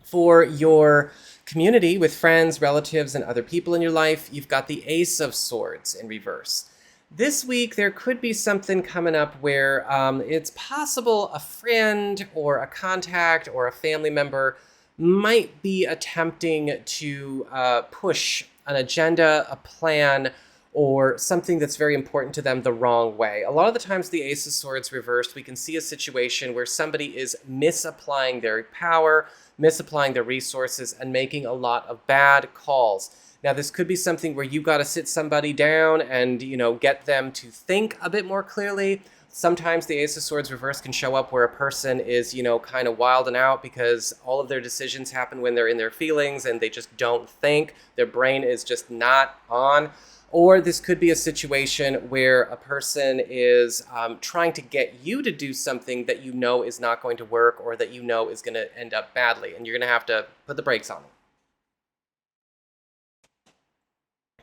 For your community with friends, relatives, and other people in your life, you've got the Ace of Swords in reverse. This week, there could be something coming up where it's possible a friend or a contact or a family member might be attempting to push an agenda, a plan, or something that's very important to them the wrong way. A lot of the times the Ace of Swords reversed, we can see a situation where somebody is misapplying their power, misapplying their resources, and making a lot of bad calls. Now, this could be something where you got to sit somebody down and, get them to think a bit more clearly. Sometimes the Ace of Swords reverse can show up where a person is, kind of wilding out because all of their decisions happen when they're in their feelings and they just don't think. Their brain is just not on. Or this could be a situation where a person is trying to get you to do something that you know is not going to work or that you know is going to end up badly, and you're going to have to put the brakes on it.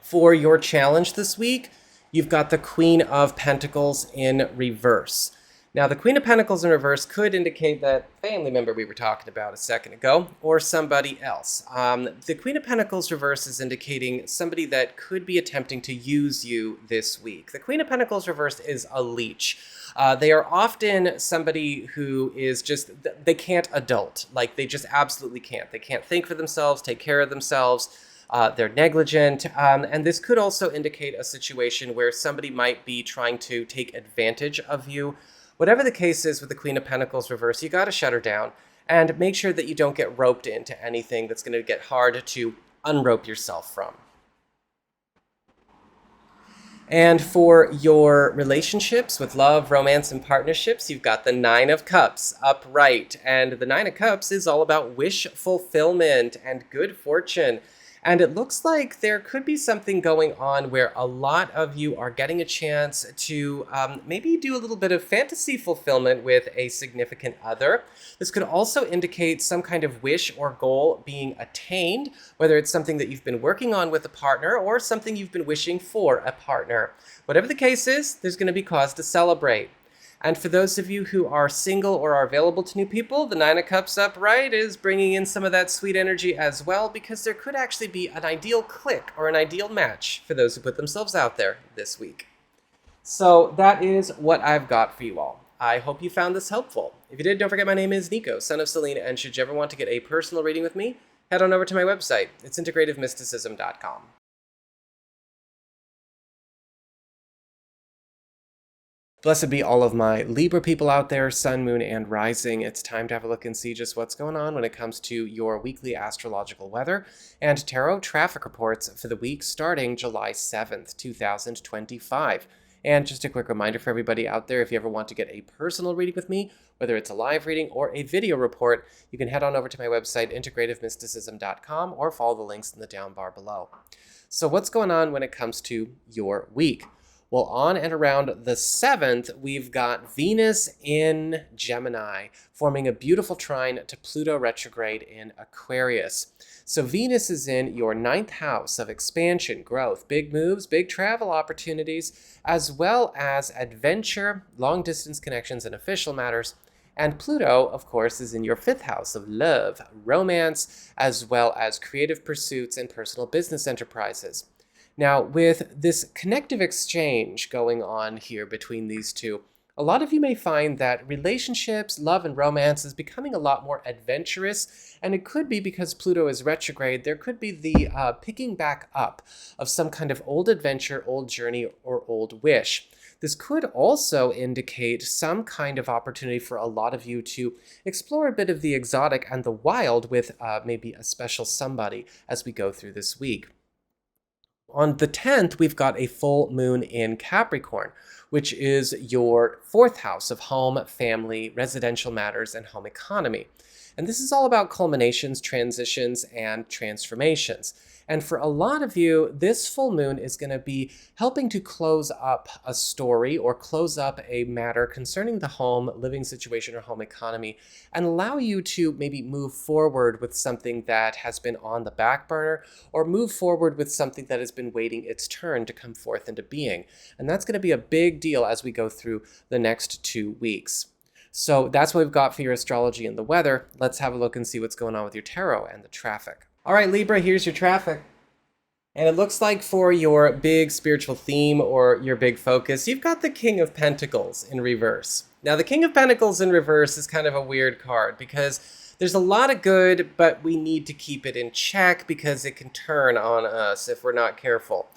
For your challenge this week, you've got the Queen of Pentacles in reverse. Now, the Queen of Pentacles in reverse could indicate that family member we were talking about a second ago, or somebody else. The Queen of Pentacles reverse is indicating somebody that could be attempting to use you this week. The Queen of Pentacles reverse is a leech. They are often somebody who is just, they can't adult. Like, they just absolutely can't. They can't think for themselves, take care of themselves. They're negligent, and this could also indicate a situation where somebody might be trying to take advantage of you. Whatever the case is with the Queen of Pentacles reverse, you got to shut her down and make sure that you don't get roped into anything that's going to get hard to unrope yourself from. And for your relationships with love, romance, and partnerships, you've got the Nine of Cups upright. And the Nine of Cups is all about wish fulfillment and good fortune. And it looks like there could be something going on where a lot of you are getting a chance to maybe do a little bit of fantasy fulfillment with a significant other. This could also indicate some kind of wish or goal being attained, whether it's something that you've been working on with a partner or something you've been wishing for a partner. Whatever the case is, there's going to be cause to celebrate. And for those of you who are single or are available to new people, the Nine of Cups upright is bringing in some of that sweet energy as well, because there could actually be an ideal click or an ideal match for those who put themselves out there this week. So that is what I've got for you all. I hope you found this helpful. If you did, don't forget my name is Nico, Son of Selene, and should you ever want to get a personal reading with me, head on over to my website. It's integrativemysticism.com. Blessed be all of my Libra people out there, Sun, Moon, and Rising. It's time to have a look and see just what's going on when it comes to your weekly astrological weather and tarot traffic reports for the week starting July 7th, 2025. And just a quick reminder for everybody out there, if you ever want to get a personal reading with me, whether it's a live reading or a video report, you can head on over to my website, integrativemysticism.com, or follow the links in the down bar below. So what's going on when it comes to your week? Well, on and around the 7th, we've got Venus in Gemini, forming a beautiful trine to Pluto retrograde in Aquarius. So Venus is in your 9th house of expansion, growth, big moves, big travel opportunities, as well as adventure, long-distance connections, and official matters. And Pluto, of course, is in your 5th house of love, romance, as well as creative pursuits and personal business enterprises. Now, with this connective exchange going on here between these two, a lot of you may find that relationships, love, and romance is becoming a lot more adventurous, and it could be because Pluto is retrograde. There could be the picking back up of some kind of old adventure, old journey, or old wish. This could also indicate some kind of opportunity for a lot of you to explore a bit of the exotic and the wild with maybe a special somebody as we go through this week. On the 10th, we've got a full moon in Capricorn, which is your 4th house of home, family, residential matters, and home economy. And this is all about culminations, transitions, and transformations. And for a lot of you, this full moon is going to be helping to close up a story or close up a matter concerning the home, living situation, or home economy, and allow you to maybe move forward with something that has been on the back burner, or move forward with something that has been waiting its turn to come forth into being. And that's going to be a big deal as we go through the next 2 weeks. So that's what we've got for your astrology and the weather. Let's have a look and see what's going on with your tarot and the traffic. All right, Libra, here's your traffic. And it looks like for your big spiritual theme or your big focus, you've got the King of Pentacles in reverse. Now, the King of Pentacles in reverse is kind of a weird card because there's a lot of good, but we need to keep it in check because it can turn on us if we're not careful.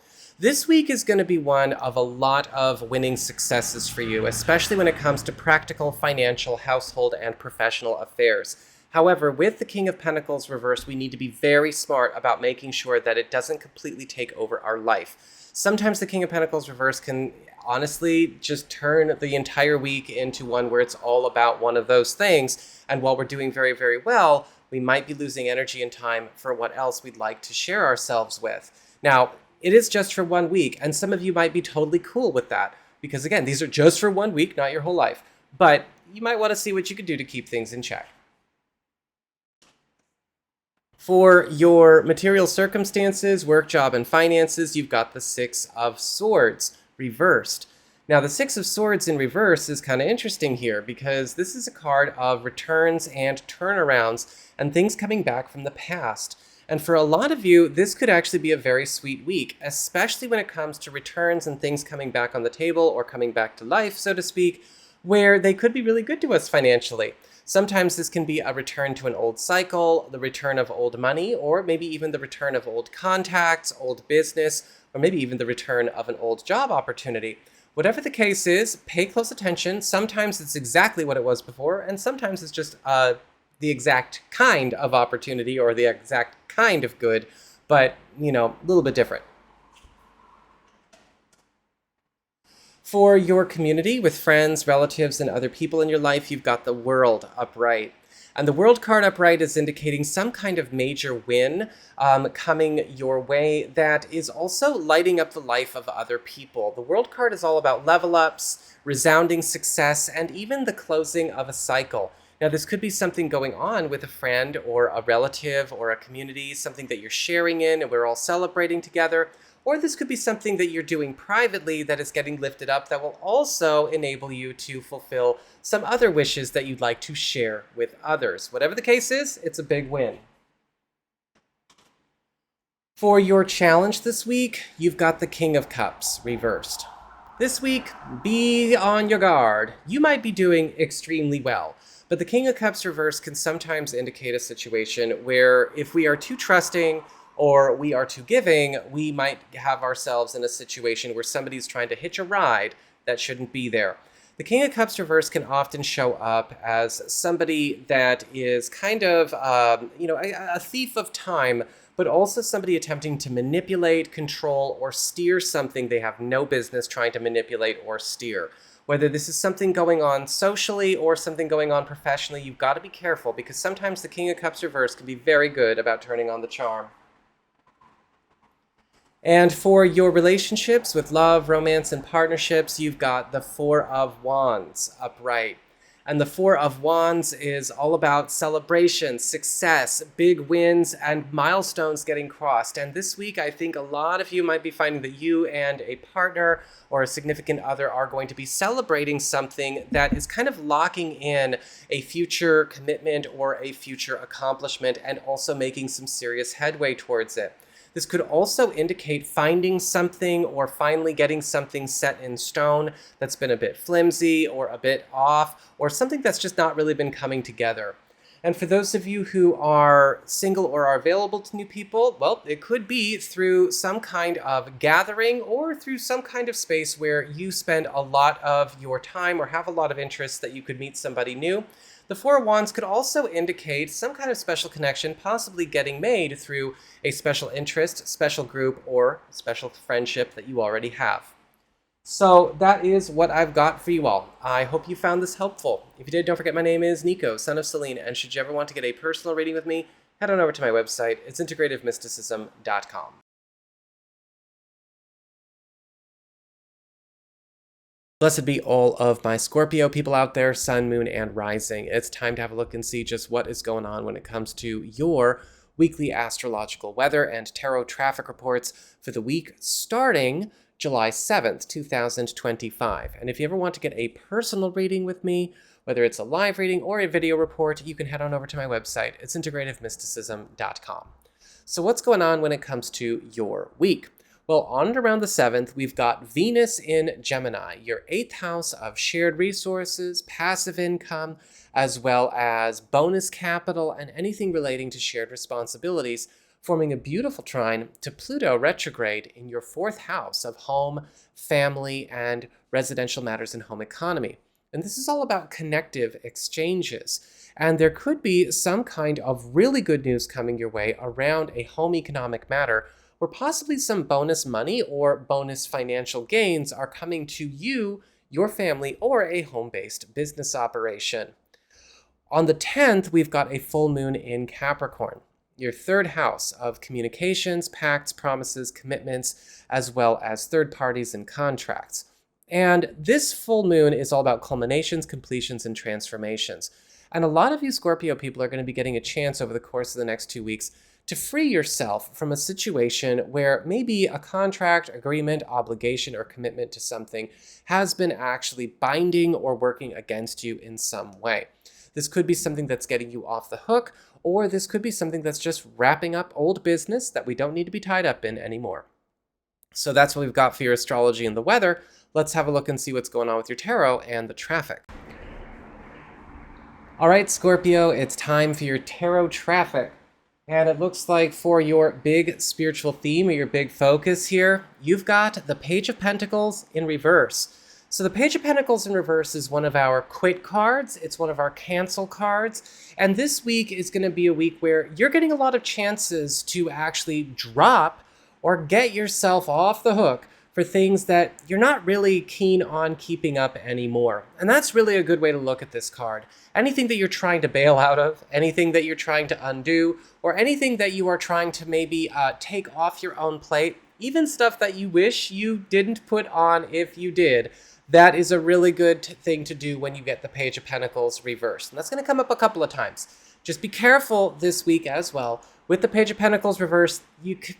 This week is going to be one of a lot of winning successes for you, especially when it comes to practical, financial, household, and professional affairs. However, with the King of Pentacles reversed, we need to be very smart about making sure that it doesn't completely take over our life. Sometimes the King of Pentacles reversed can honestly just turn the entire week into one where it's all about one of those things. And while we're doing very, very well, we might be losing energy and time for what else we'd like to share ourselves with. Now, it is just for 1 week, and some of you might be totally cool with that. Because again, these are just for 1 week, not your whole life. But you might want to see what you can do to keep things in check. For your material circumstances, work, job, and finances, you've got the Six of Swords reversed. Now, the Six of Swords in reverse is kind of interesting here because this is a card of returns and turnarounds and things coming back from the past. And for a lot of you, this could actually be a very sweet week, especially when it comes to returns and things coming back on the table or coming back to life, so to speak, where they could be really good to us financially. Sometimes this can be a return to an old cycle, the return of old money, or maybe even the return of old contacts, old business, or maybe even the return of an old job opportunity. Whatever the case is, pay close attention. Sometimes it's exactly what it was before, and sometimes it's just the exact kind of opportunity or the exact kind of good, but, you know, a little bit different. For your community with friends, relatives, and other people in your life, you've got the World upright. And the World card upright is indicating some kind of major win coming your way that is also lighting up the life of other people. The World card is all about level ups, resounding success, and even the closing of a cycle. Now, this could be something going on with a friend or a relative or a community, something that you're sharing in and we're all celebrating together. Or this could be something that you're doing privately that is getting lifted up that will also enable you to fulfill some other wishes that you'd like to share with others. Whatever the case is, it's a big win. For your challenge this week, you've got the King of Cups reversed. This week, be on your guard. You might be doing extremely well, but the King of Cups reversed can sometimes indicate a situation where if we are too trusting, or we are too giving, we might have ourselves in a situation where somebody's trying to hitch a ride that shouldn't be there. The King of Cups reverse can often show up as somebody that is kind of, a thief of time, but also somebody attempting to manipulate, control, or steer something they have no business trying to manipulate or steer. Whether this is something going on socially or something going on professionally, you've got to be careful because sometimes the King of Cups reverse can be very good about turning on the charm. And for your relationships with love, romance, and partnerships, you've got the Four of Wands upright. And the Four of Wands is all about celebration, success, big wins, and milestones getting crossed. And this week, I think a lot of you might be finding that you and a partner or a significant other are going to be celebrating something that is kind of locking in a future commitment or a future accomplishment and also making some serious headway towards it. This could also indicate finding something or finally getting something set in stone that's been a bit flimsy or a bit off or something that's just not really been coming together. And for those of you who are single or are available to new people, well, it could be through some kind of gathering or through some kind of space where you spend a lot of your time or have a lot of interest that you could meet somebody new. The Four of Wands could also indicate some kind of special connection possibly getting made through a special interest, special group, or special friendship that you already have. So that is what I've got for you all. I hope you found this helpful. If you did, don't forget my name is Nico, Son of Selene, and should you ever want to get a personal reading with me, head on over to my website. It's integrativemysticism.com. Blessed be all of my Scorpio people out there, Sun, Moon, and Rising. It's time to have a look and see just what is going on when it comes to your weekly astrological weather and tarot traffic reports for the week starting July 7th, 2025. And if you ever want to get a personal reading with me, whether it's a live reading or a video report, you can head on over to my website. It's integrativemysticism.com. So what's going on when it comes to your week? Well, on and around the 7th, we've got Venus in Gemini, your 8th house of shared resources, passive income, as well as bonus capital and anything relating to shared responsibilities, forming a beautiful trine to Pluto retrograde in your 4th house of home, family, and residential matters and home economy. And this is all about connective exchanges. And there could be some kind of really good news coming your way around a home economic matter where possibly some bonus money or bonus financial gains are coming to you, your family, or a home-based business operation. On the 10th, we've got a full moon in Capricorn, your 3rd house of communications, pacts, promises, commitments, as well as third parties and contracts. And this full moon is all about culminations, completions, and transformations. And a lot of you Scorpio people are going to be getting a chance over the course of the next 2 weeks to free yourself from a situation where maybe a contract, agreement, obligation, or commitment to something has been actually binding or working against you in some way. This could be something that's getting you off the hook, or this could be something that's just wrapping up old business that we don't need to be tied up in anymore. So that's what we've got for your astrology and the weather. Let's have a look and see what's going on with your tarot and the traffic. All right, Scorpio, it's time for your tarot traffic. And it looks like for your big spiritual theme or your big focus here, you've got the Page of Pentacles in reverse. So the Page of Pentacles in reverse is one of our quit cards. It's one of our cancel cards. And this week is going to be a week where you're getting a lot of chances to actually drop or get yourself off the hook for things that you're not really keen on keeping up anymore. And that's really a good way to look at this card. Anything that you're trying to bail out of, anything that you're trying to undo, or anything that you are trying to maybe take off your own plate, even stuff that you wish you didn't put on if you did, that is a really good thing to do when you get the Page of Pentacles reversed. And that's going to come up a couple of times. Just be careful this week as well. With the Page of Pentacles reversed,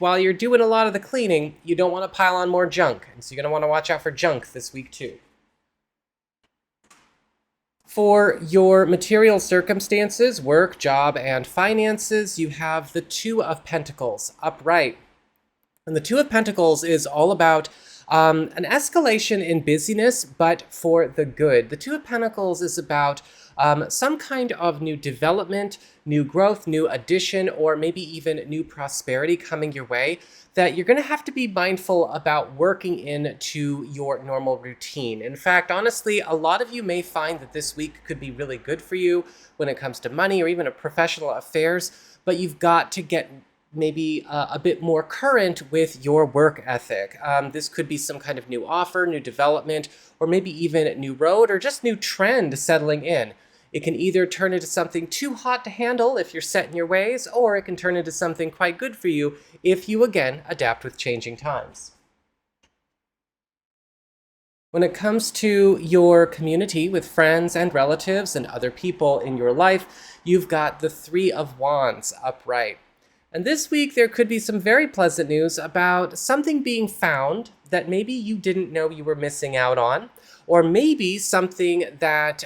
while you're doing a lot of the cleaning, you don't want to pile on more junk. And so you're going to want to watch out for junk this week too. For your material circumstances, work, job, and finances, you have the Two of Pentacles upright. And the Two of Pentacles is all about an escalation in busyness, but for the good. The Two of Pentacles is about some kind of new development, new growth, new addition, or maybe even new prosperity coming your way that you're going to have to be mindful about working into your normal routine. In fact, honestly, a lot of you may find that this week could be really good for you when it comes to money or even professional affairs, but you've got to get maybe a bit more current with your work ethic. This could be some kind of new offer, new development, or maybe even a new road or just new trend settling in. It can either turn into something too hot to handle if you're set in your ways, or it can turn into something quite good for you if you, again, adapt with changing times. When it comes to your community with friends and relatives and other people in your life, you've got the Three of Wands upright. And this week, there could be some very pleasant news about something being found that maybe you didn't know you were missing out on, or maybe something that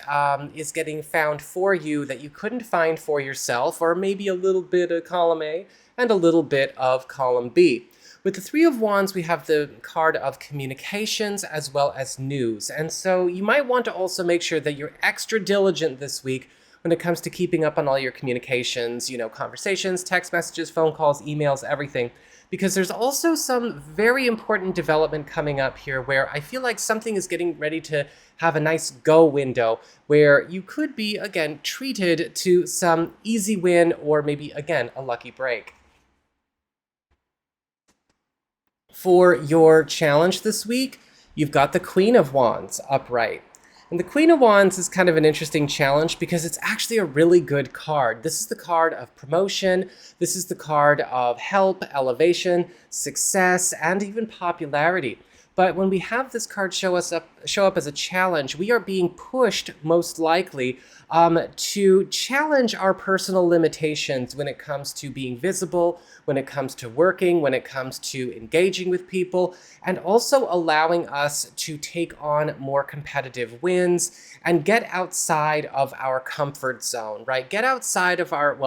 is getting found for you that you couldn't find for yourself, or maybe a little bit of column A and a little bit of column B. With the Three of Wands, we have the card of communications as well as news. And so you might want to also make sure that you're extra diligent this week when it comes to keeping up on all your communications, conversations, text messages, phone calls, emails, everything. Because there's also some very important development coming up here where I feel like something is getting ready to have a nice go window where you could be, again, treated to some easy win or maybe, again, a lucky break. For your challenge this week, you've got the Queen of Wands upright. And the Queen of Wands is kind of an interesting challenge because it's actually a really good card. This is the card of promotion. This is the card of help, elevation, success, and even popularity. But when we have this card show up as a challenge, we are being pushed most likely to challenge our personal limitations when it comes to being visible, when it comes to working, when it comes to engaging with people, and also allowing us to take on more competitive wins and get outside of our comfort zone, right? Get outside of our,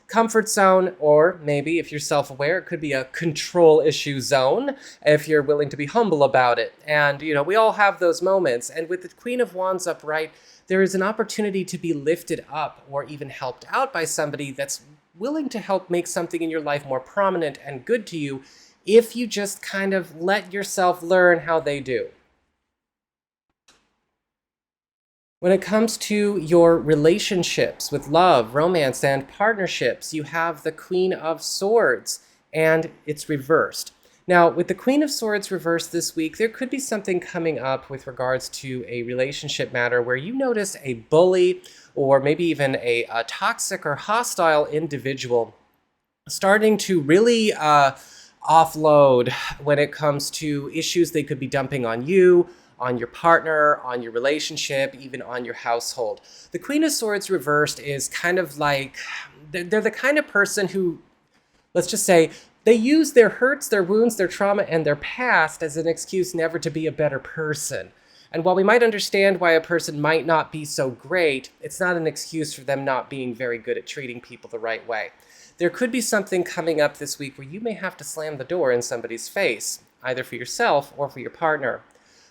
comfort zone, or maybe if you're self-aware, it could be a control issue zone if you're willing to be humble about it. And, we all have those moments. And with the Queen of Wands upright, there is an opportunity to be lifted up or even helped out by somebody that's willing to help make something in your life more prominent and good to you if you just kind of let yourself learn how they do. When it comes to your relationships with love, romance, and partnerships, you have the Queen of Swords, and it's reversed. Now, with the Queen of Swords reversed this week, there could be something coming up with regards to a relationship matter where you notice a bully or maybe even a toxic or hostile individual starting to really offload when it comes to issues they could be dumping on you, on your partner, on your relationship, even on your household. The Queen of Swords reversed is kind of like, they're the kind of person who, let's just say, they use their hurts, their wounds, their trauma, and their past as an excuse never to be a better person. And while we might understand why a person might not be so great, it's not an excuse for them not being very good at treating people the right way. There could be something coming up this week where you may have to slam the door in somebody's face, either for yourself or for your partner.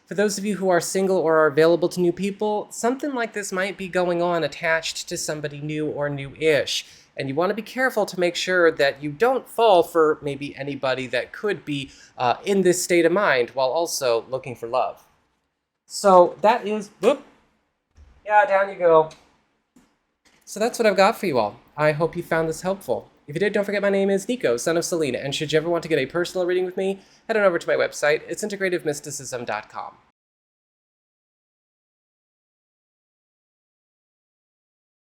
For those of you who are single or are available to new people, something like this might be going on attached to somebody new or new-ish. And you want to be careful to make sure that you don't fall for maybe anybody that could be in this state of mind while also looking for love. So that is, whoop, yeah, down you go. So that's what I've got for you all. I hope you found this helpful. If you did, don't forget my name is Nico, Son of Selene, and should you ever want to get a personal reading with me, head on over to my website. It's integrativemysticism.com.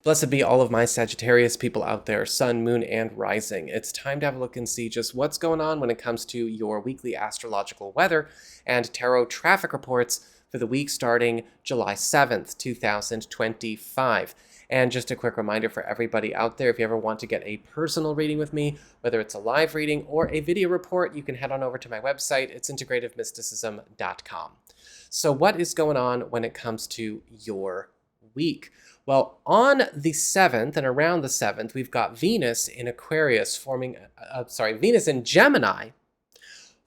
Blessed be all of my Sagittarius people out there, Sun, Moon, and Rising. It's time to have a look and see just what's going on when it comes to your weekly astrological weather and tarot traffic reports for the week starting July 7th, 2025. And just a quick reminder for everybody out there, if you ever want to get a personal reading with me, whether it's a live reading or a video report, you can head on over to my website. It's integrativemysticism.com. So what is going on when it comes to your week? Well, on the 7th and around the 7th, we've got Venus in Aquarius Venus in Gemini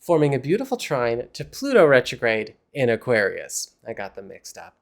forming a beautiful trine to Pluto retrograde in Aquarius. I got them mixed up.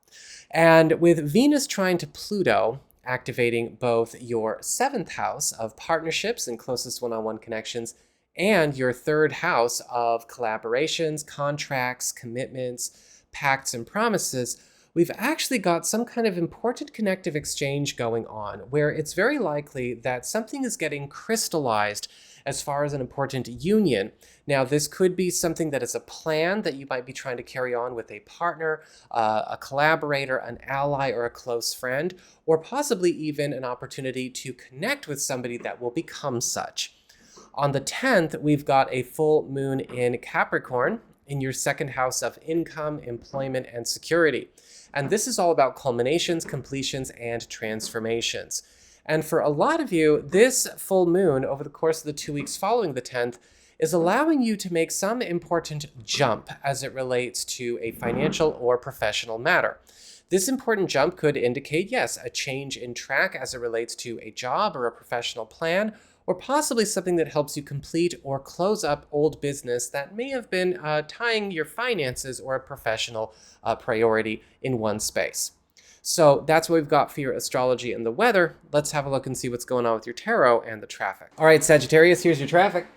And with Venus trine to Pluto activating both your 7th house of partnerships and closest one-on-one connections and your 3rd house of collaborations, contracts, commitments, pacts, and promises, we've actually got some kind of important connective exchange going on where it's very likely that something is getting crystallized as far as an important union. Now, this could be something that is a plan that you might be trying to carry on with a partner, a collaborator, an ally, or a close friend, or possibly even an opportunity to connect with somebody that will become such. On the 10th, we've got a full moon in Capricorn in your 2nd house of income, employment, and security. And this is all about culminations, completions, and transformations. And for a lot of you, this full moon over the course of the 2 weeks following the 10th is allowing you to make some important jump as it relates to a financial or professional matter. This important jump could indicate, yes, a change in track as it relates to a job or a professional plan, or possibly something that helps you complete or close up old business that may have been tying your finances or a professional priority in one space. So that's what we've got for your astrology and the weather. Let's have a look and see what's going on with your tarot and the traffic. All right, Sagittarius, here's your traffic.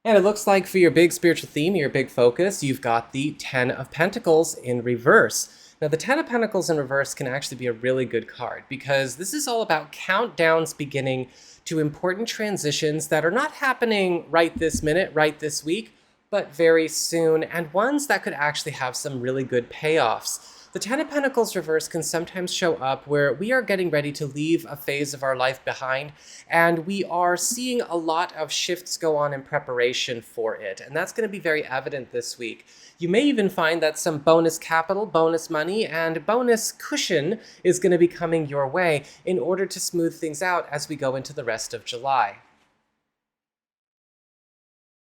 And it looks like for your big spiritual theme, your big focus, you've got the 10 of Pentacles in reverse. Now, the 10 of Pentacles in reverse can actually be a really good card because this is all about countdowns beginning to important transitions that are not happening right this minute, right this week, but very soon, and ones that could actually have some really good payoffs. The 10 of Pentacles reverse can sometimes show up where we are getting ready to leave a phase of our life behind, and we are seeing a lot of shifts go on in preparation for it, and that's going to be very evident this week. You may even find that some bonus capital, bonus money, and bonus cushion is going to be coming your way in order to smooth things out as we go into the rest of July.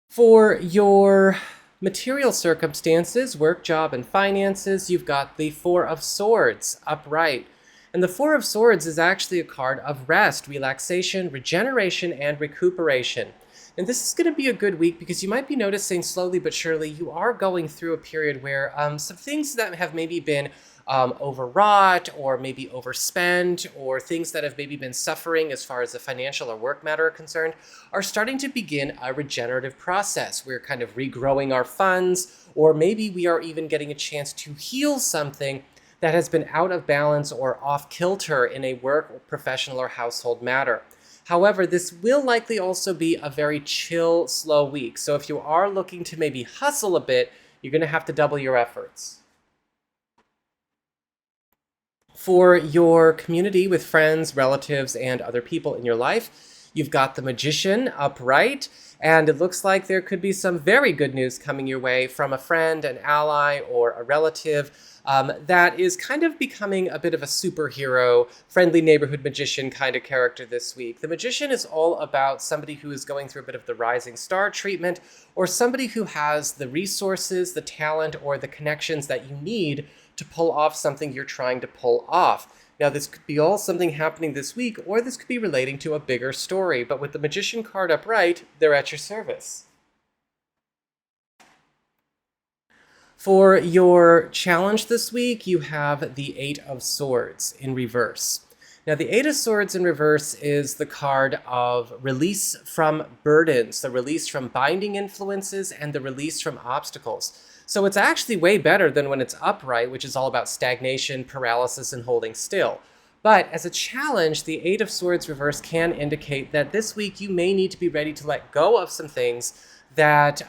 For your material circumstances, work, job, and finances, you've got the 4 of Swords upright. And the 4 of Swords is actually a card of rest, relaxation, regeneration, and recuperation. And this is going to be a good week because you might be noticing slowly but surely you are going through a period where some things that have maybe been overwrought or maybe overspent, or things that have maybe been suffering as far as the financial or work matter are concerned, are starting to begin a regenerative process. We're kind of regrowing our funds, or maybe we are even getting a chance to heal something that has been out of balance or off kilter in a work, professional, or household matter. However, this will likely also be a very chill, slow week. So if you are looking to maybe hustle a bit, you're going to have to double your efforts. For your community with friends, relatives, and other people in your life, you've got the Magician upright. And it looks like there could be some very good news coming your way from a friend, an ally, or a relative that is kind of becoming a bit of a superhero, friendly neighborhood magician kind of character this week. The magician is all about somebody who is going through a bit of the rising star treatment, or somebody who has the resources, the talent, or the connections that you need to pull off something you're trying to pull off. Now, this could be all something happening this week, or this could be relating to a bigger story, but with the Magician card upright, they're at your service. For your challenge this week, you have the Eight of Swords in reverse. Now, the Eight of Swords in reverse is the card of release from burdens, the release from binding influences, and the release from obstacles. So it's actually way better than when it's upright, which is all about stagnation, paralysis, and holding still. But as a challenge, the Eight of Swords reverse can indicate that this week you may need to be ready to let go of some things that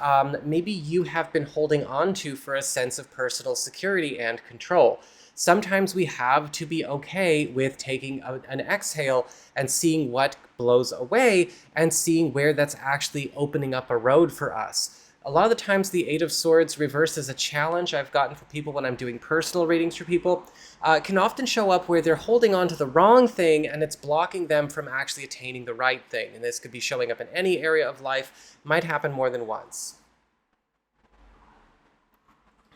maybe you have been holding on to for a sense of personal security and control. Sometimes we have to be okay with taking an exhale and seeing what blows away and seeing where that's actually opening up a road for us. A lot of the times the Eight of Swords reverse is a challenge I've gotten for people when I'm doing personal readings for people. It can often show up where they're holding on to the wrong thing and it's blocking them from actually attaining the right thing. And this could be showing up in any area of life, might happen more than once.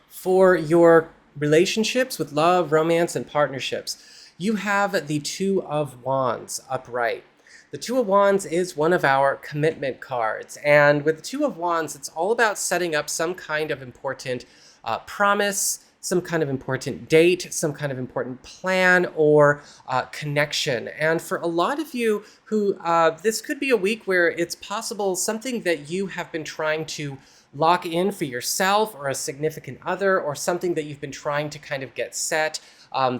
For your relationships with love, romance, and partnerships, you have the Two of Wands upright. The Two of Wands is one of our commitment cards, and with the Two of Wands, it's all about setting up some kind of important promise, some kind of important date, some kind of important plan or connection. And for a lot of you who, this could be a week where it's possible something that you have been trying to lock in for yourself or a significant other, or something that you've been trying to kind of get set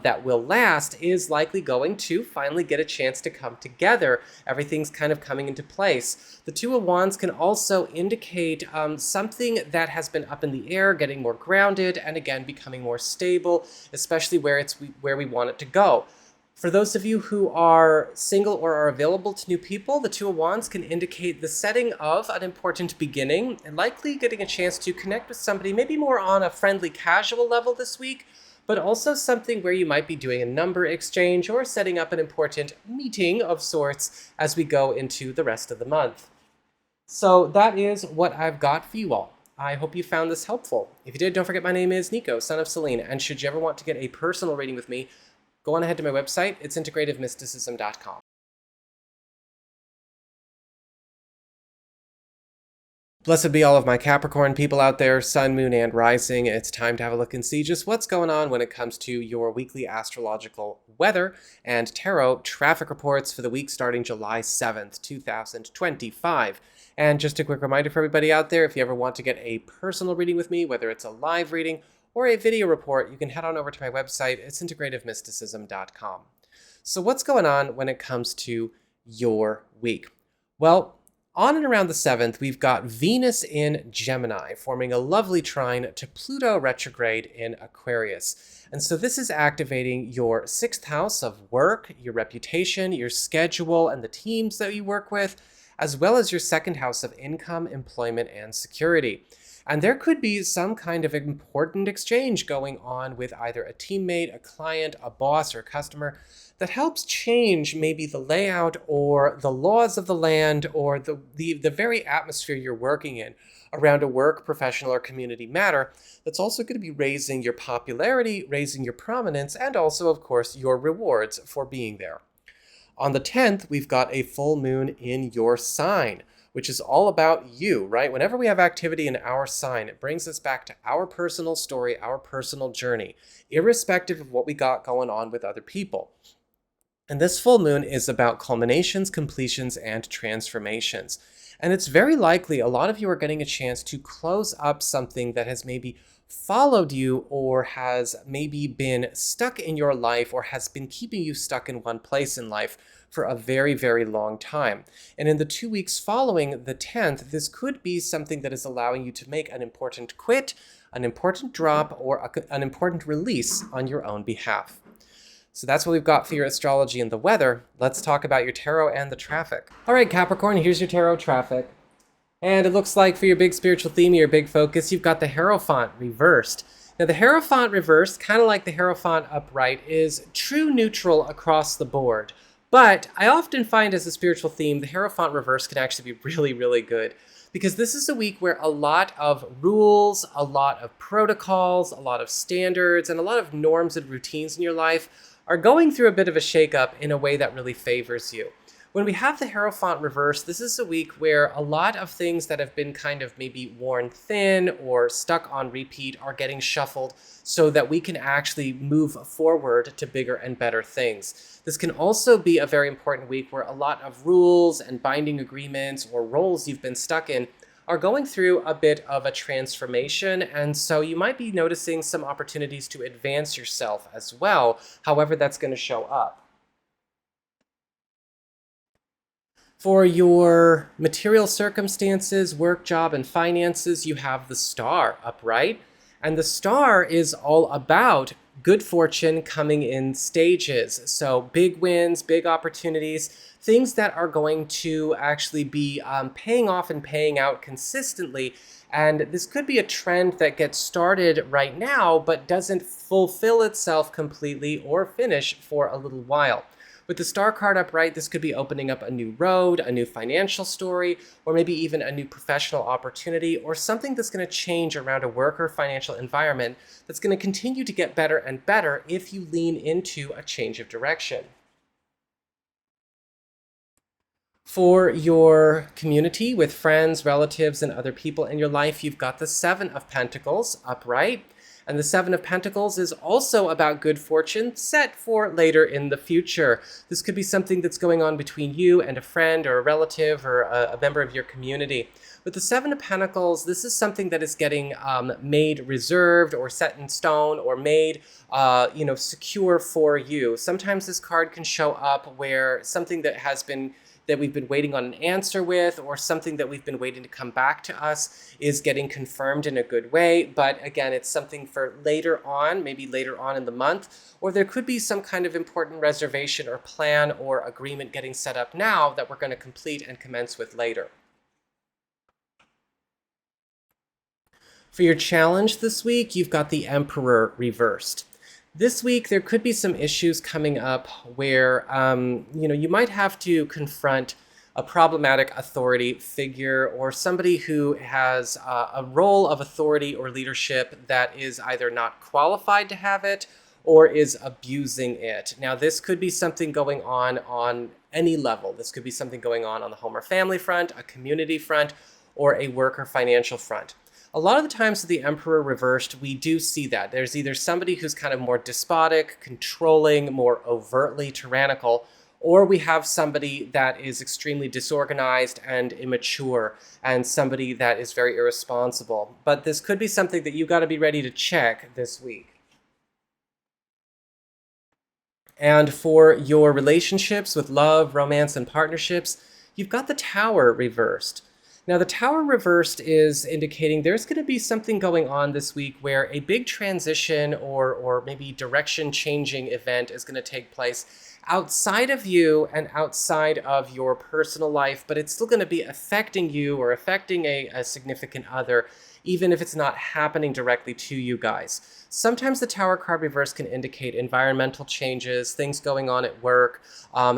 that will last is likely going to finally get a chance to come together. Everything's kind of coming into place. The Two of Wands can also indicate something that has been up in the air, getting more grounded, and again, becoming more stable, especially where we want it to go. For those of you who are single or are available to new people, the Two of Wands can indicate the setting of an important beginning and likely getting a chance to connect with somebody, maybe more on a friendly, casual level this week, but also something where you might be doing a number exchange or setting up an important meeting of sorts as we go into the rest of the month. So that is what I've got for you all. I hope you found this helpful. If you did, don't forget my name is Nico, Son of Selene, and should you ever want to get a personal reading with me, go on ahead to my website. It's integrativemysticism.com. Blessed be all of my Capricorn people out there, Sun, Moon, and Rising. It's time to have a look and see just what's going on when it comes to your weekly astrological weather and tarot traffic reports for the week starting July 7th, 2025. And just a quick reminder for everybody out there, if you ever want to get a personal reading with me, whether it's a live reading or a video report, you can head on over to my website. It's integrativemysticism.com. So what's going on when it comes to your week? Well, on and around the 7th, we've got Venus in Gemini, forming a lovely trine to Pluto retrograde in Aquarius. And so this is activating your 6th house of work, your reputation, your schedule, and the teams that you work with, as well as your 2nd house of income, employment, and security. And there could be some kind of important exchange going on with either a teammate, a client, a boss, or a customer that helps change maybe the layout or the laws of the land or the very atmosphere you're working in around a work, professional, or community matter. That's also going to be raising your popularity, raising your prominence, and also, of course, your rewards for being there. On the 10th, we've got a full moon in your sign, which is all about you, right? Whenever we have activity in our sign, it brings us back to our personal story, our personal journey, irrespective of what we got going on with other people. And this full moon is about culminations, completions, and transformations. And it's very likely a lot of you are getting a chance to close up something that has maybe followed you or has maybe been stuck in your life or has been keeping you stuck in one place in life for a very, very long time. And in the 2 weeks following the 10th, this could be something that is allowing you to make an important quit, an important drop, or an important release on your own behalf. So that's what we've got for your astrology and the weather. Let's talk about your tarot and the traffic. All right, Capricorn, here's your tarot traffic. And it looks like for your big spiritual theme, your big focus, you've got the Hierophant reversed. Now, the Hierophant reversed, kind of like the Hierophant upright, is true neutral across the board. But I often find as a spiritual theme, the Hierophant reverse can actually be really, really good. Because this is a week where a lot of rules, a lot of protocols, a lot of standards, and a lot of norms and routines in your life are going through a bit of a shakeup in a way that really favors you. When we have the Hierophant reverse, this is a week where a lot of things that have been kind of maybe worn thin or stuck on repeat are getting shuffled so that we can actually move forward to bigger and better things. This can also be a very important week where a lot of rules and binding agreements or roles you've been stuck in are going through a bit of a transformation, and so you might be noticing some opportunities to advance yourself as well, however that's going to show up. For your material circumstances, work, job, and finances, you have the Star upright. And the Star is all about good fortune coming in stages. So big wins, big opportunities, things that are going to actually be paying off and paying out consistently. And this could be a trend that gets started right now, but doesn't fulfill itself completely or finish for a little while. With the Star card upright, this could be opening up a new road, a new financial story, or maybe even a new professional opportunity, or something that's going to change around a work or financial environment that's going to continue to get better and better if you lean into a change of direction. For your community with friends, relatives, and other people in your life, you've got the Seven of Pentacles upright. And the Seven of Pentacles is also about good fortune set for later in the future. This could be something that's going on between you and a friend or a relative or a member of your community. With the Seven of Pentacles, this is something that is getting made reserved or set in stone or made secure for you. Sometimes this card can show up where something that we've been waiting on an answer with, or something that we've been waiting to come back to us is getting confirmed in a good way. But again, it's something for later on, maybe later on in the month, or there could be some kind of important reservation or plan or agreement getting set up now that we're going to complete and commence with later. For your challenge this week, you've got the Emperor reversed. This week, there could be some issues coming up where, you might have to confront a problematic authority figure or somebody who has a role of authority or leadership that is either not qualified to have it or is abusing it. Now, this could be something going on any level. This could be something going on the home or family front, a community front, or a work or financial front. A lot of the times with the Emperor reversed, we do see that. There's either somebody who's kind of more despotic, controlling, more overtly tyrannical, or we have somebody that is extremely disorganized and immature, and somebody that is very irresponsible. But this could be something that you've got to be ready to check this week. And for your relationships with love, romance, and partnerships, you've got the Tower reversed. Now, the Tower reversed is indicating there's going to be something going on this week where a big transition or maybe direction-changing event is going to take place outside of you and outside of your personal life, but it's still going to be affecting you or affecting a significant other, even if it's not happening directly to you guys. Sometimes the Tower card reverse can indicate environmental changes, things going on at work,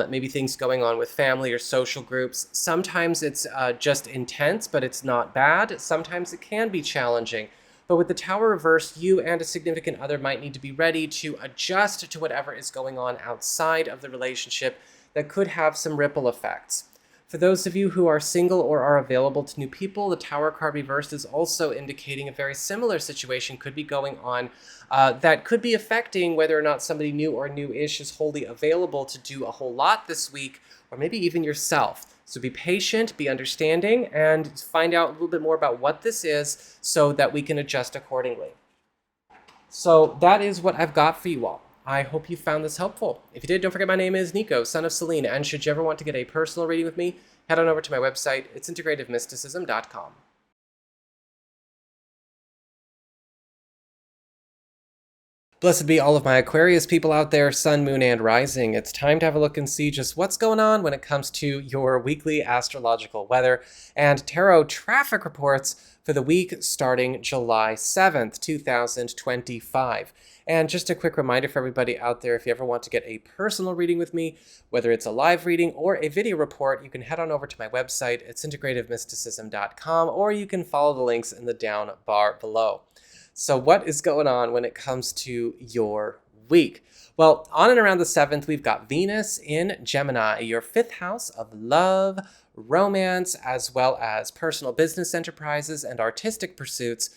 maybe things going on with family or social groups. Sometimes it's just intense, but it's not bad. Sometimes it can be challenging. But with the Tower reversed, you and a significant other might need to be ready to adjust to whatever is going on outside of the relationship that could have some ripple effects. For those of you who are single or are available to new people, the Tower card reversed is also indicating a very similar situation could be going on that could be affecting whether or not somebody new or new-ish is wholly available to do a whole lot this week, or maybe even yourself. So be patient, be understanding, and find out a little bit more about what this is so that we can adjust accordingly. So that is what I've got for you all. I hope you found this helpful. If you did, don't forget my name is Nico, Son of Selene, and should you ever want to get a personal reading with me, head on over to my website. It's integrativemysticism.com. Blessed be all of my Aquarius people out there, Sun, Moon, and Rising. It's time to have a look and see just what's going on when it comes to your weekly astrological weather and tarot traffic reports for the week starting July 7th, 2025. And just a quick reminder for everybody out there, if you ever want to get a personal reading with me, whether it's a live reading or a video report, you can head on over to my website. It's integrativemysticism.com, or you can follow the links in the down bar below. So what is going on when it comes to your week? Well, on and around the 7th, we've got Venus in Gemini, your 5th house of love, romance, as well as personal business enterprises and artistic pursuits,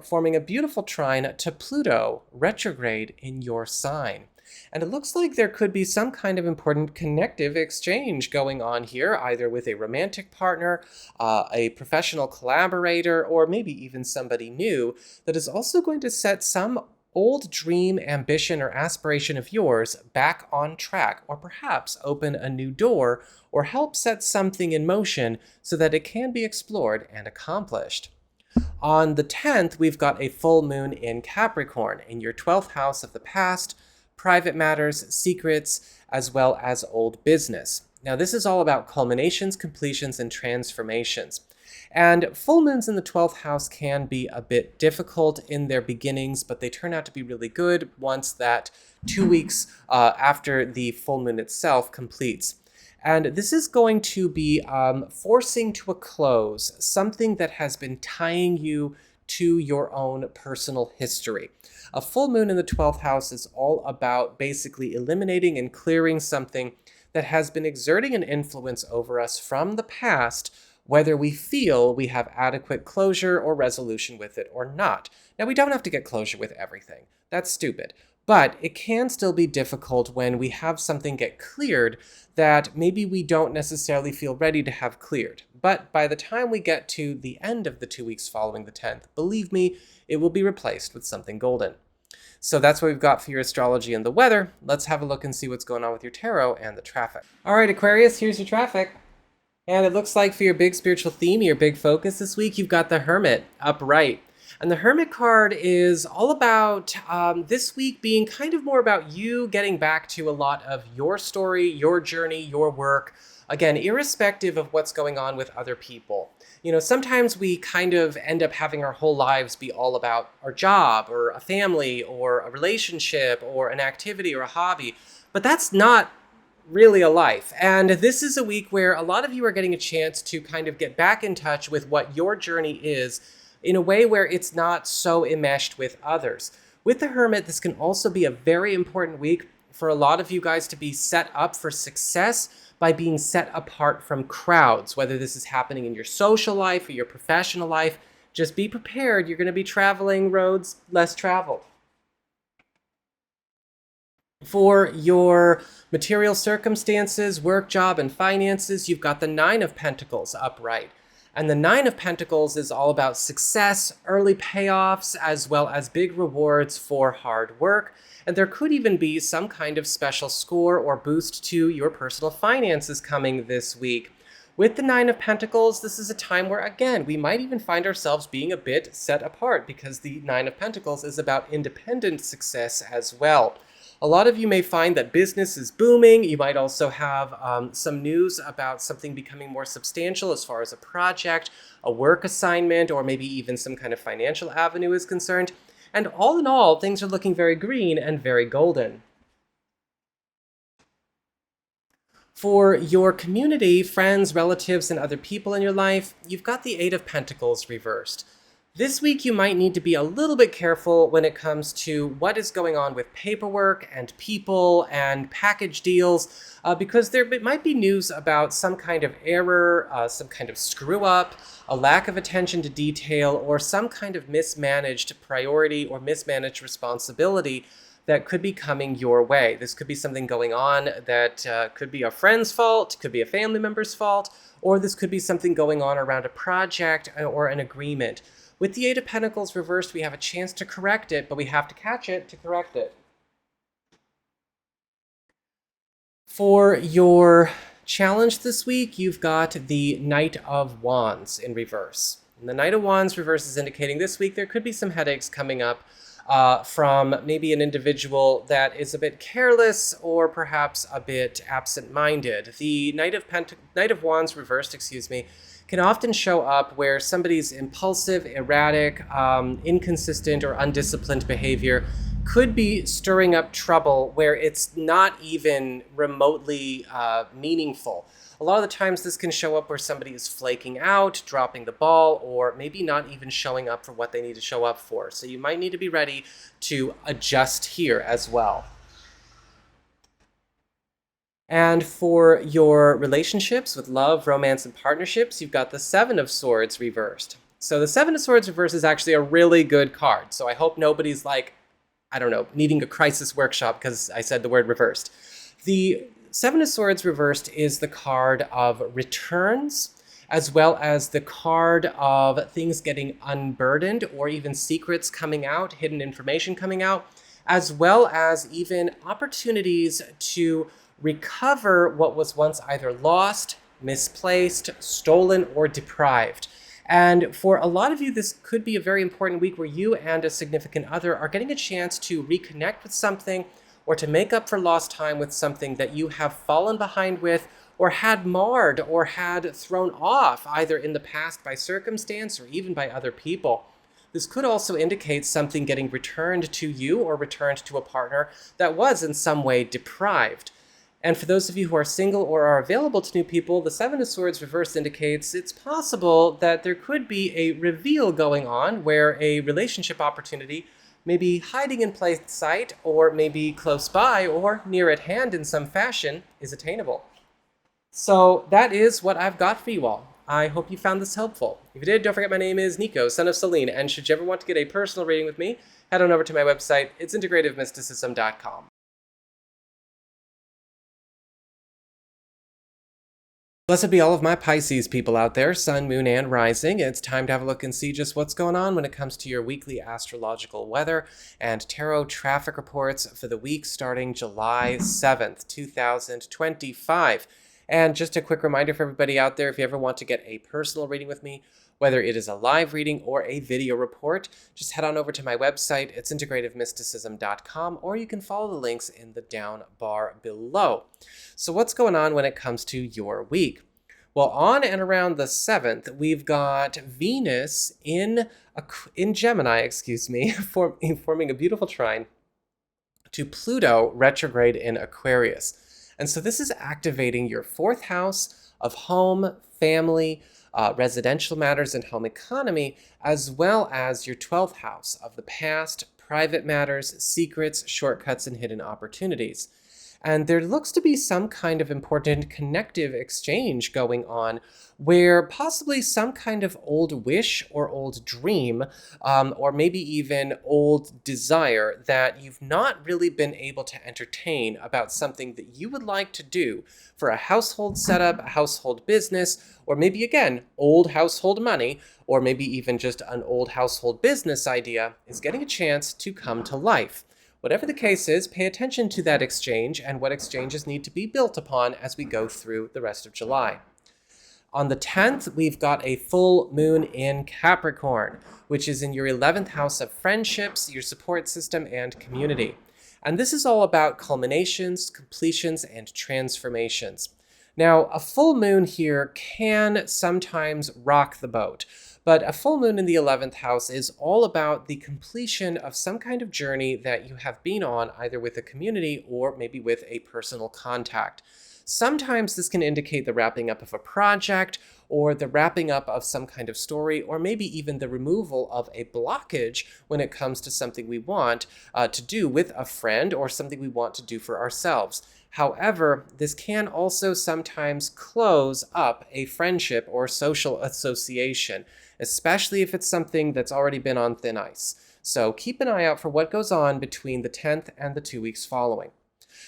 forming a beautiful trine to Pluto retrograde in your sign. And it looks like there could be some kind of important connective exchange going on here, either with a romantic partner, a professional collaborator, or maybe even somebody new that is also going to set some old dream, ambition, or aspiration of yours back on track, or perhaps open a new door or help set something in motion so that it can be explored and accomplished. On the 10th, we've got a full moon in Capricorn, in your 12th house of the past, private matters, secrets, as well as old business. Now, this is all about culminations, completions, and transformations. And full moons in the 12th house can be a bit difficult in their beginnings, but they turn out to be really good once that 2 weeks after the full moon itself completes. And this is going to be forcing to a close something that has been tying you to your own personal history. A full moon in the 12th house is all about basically eliminating and clearing something that has been exerting an influence over us from the past, whether we feel we have adequate closure or resolution with it or not. Now, we don't have to get closure with everything. That's stupid. But it can still be difficult when we have something get cleared that maybe we don't necessarily feel ready to have cleared. But by the time we get to the end of the 2 weeks following the 10th, believe me, it will be replaced with something golden. So that's what we've got for your astrology and the weather. Let's have a look and see what's going on with your tarot and the traffic. All right, Aquarius, here's your traffic. And it looks like for your big spiritual theme, your big focus this week, you've got the Hermit upright. And the Hermit card is all about this week being kind of more about you getting back to a lot of your story, your journey, your work. Again, irrespective of what's going on with other people. You know, sometimes we kind of end up having our whole lives be all about our job or a family or a relationship or an activity or a hobby. But that's not really a life. And this is a week where a lot of you are getting a chance to kind of get back in touch with what your journey is in a way where it's not so enmeshed with others. With the Hermit, this can also be a very important week for a lot of you guys to be set up for success by being set apart from crowds, whether this is happening in your social life or your professional life. Just be prepared. You're going to be traveling roads less traveled. For your material circumstances, work, job, and finances, you've got the Nine of Pentacles upright. And the Nine of Pentacles is all about success, early payoffs, as well as big rewards for hard work. And there could even be some kind of special score or boost to your personal finances coming this week. With the Nine of Pentacles, this is a time where, again, we might even find ourselves being a bit set apart because the Nine of Pentacles is about independent success as well. A lot of you may find that business is booming. You might also have some news about something becoming more substantial as far as a project, a work assignment, or maybe even some kind of financial avenue is concerned. And all in all, things are looking very green and very golden. For your community, friends, relatives, and other people in your life, you've got the Eight of Pentacles reversed. This week, you might need to be a little bit careful when it comes to what is going on with paperwork and people and package deals, because there might be news about some kind of error, some kind of screw up, a lack of attention to detail, or some kind of mismanaged priority or mismanaged responsibility that could be coming your way. This could be something going on that could be a friend's fault, could be a family member's fault, or this could be something going on around a project or an agreement. With the Eight of Pentacles reversed, we have a chance to correct it, but we have to catch it to correct it. For your challenge this week, you've got the Knight of Wands in reverse. And the Knight of Wands reverse is indicating this week there could be some headaches coming up from maybe an individual that is a bit careless or perhaps a bit absent-minded. The Knight of Wands reversed, can often show up where somebody's impulsive, erratic, inconsistent, or undisciplined behavior could be stirring up trouble where it's not even remotely meaningful. A lot of the times this can show up where somebody is flaking out, dropping the ball, or maybe not even showing up for what they need to show up for. So you might need to be ready to adjust here as well. And for your relationships with love, romance, and partnerships, you've got the Seven of Swords reversed. So the Seven of Swords reversed is actually a really good card. So I hope nobody's like, I don't know, needing a crisis workshop because I said the word reversed. The Seven of Swords reversed is the card of returns, as well as the card of things getting unburdened or even secrets coming out, hidden information coming out, as well as even opportunities to recover what was once either lost, misplaced, stolen, or deprived. And for a lot of you, this could be a very important week where you and a significant other are getting a chance to reconnect with something or to make up for lost time with something that you have fallen behind with or had marred or had thrown off either in the past by circumstance or even by other people. This could also indicate something getting returned to you or returned to a partner that was in some way deprived. And for those of you who are single or are available to new people, the Seven of Swords reverse indicates it's possible that there could be a reveal going on where a relationship opportunity may be hiding in plain sight or maybe close by or near at hand in some fashion is attainable. So that is what I've got for you all. I hope you found this helpful. If you did, don't forget my name is Nico, Son of Selene, and should you ever want to get a personal reading with me, head on over to my website. It's integrativemysticism.com. Blessed be all of my Pisces people out there, Sun, Moon, and Rising. It's time to have a look and see just what's going on when it comes to your weekly astrological weather and tarot traffic reports for the week starting July 7th, 2025. And just a quick reminder for everybody out there, if you ever want to get a personal reading with me, whether it is a live reading or a video report, just head on over to my website. It's integrativemysticism.com, or you can follow the links in the down bar below. So what's going on when it comes to your week? Well, on and around the 7th, we've got Venus in Gemini, forming a beautiful trine to Pluto retrograde in Aquarius. And so this is activating your 4th house of home, family, residential matters, and home economy, as well as your 12th house of the past, private matters, secrets, shortcuts, and hidden opportunities. And there looks to be some kind of important connective exchange going on where possibly some kind of old wish or old dream, or maybe even old desire that you've not really been able to entertain about something that you would like to do for a household setup, a household business, or maybe again, old household money, or maybe even just an old household business idea is getting a chance to come to life. Whatever the case is, pay attention to that exchange and what exchanges need to be built upon as we go through the rest of July. On the 10th, we've got a full moon in Capricorn, which is in your 11th house of friendships, your support system, and community. And this is all about culminations, completions, and transformations. Now, a full moon here can sometimes rock the boat. But a full moon in the 11th house is all about the completion of some kind of journey that you have been on, either with a community or maybe with a personal contact. Sometimes this can indicate the wrapping up of a project or the wrapping up of some kind of story, or maybe even the removal of a blockage when it comes to something we want to do with a friend or something we want to do for ourselves. However, this can also sometimes close up a friendship or social association, especially if it's something that's already been on thin ice. So keep an eye out for what goes on between the 10th and the 2 weeks following.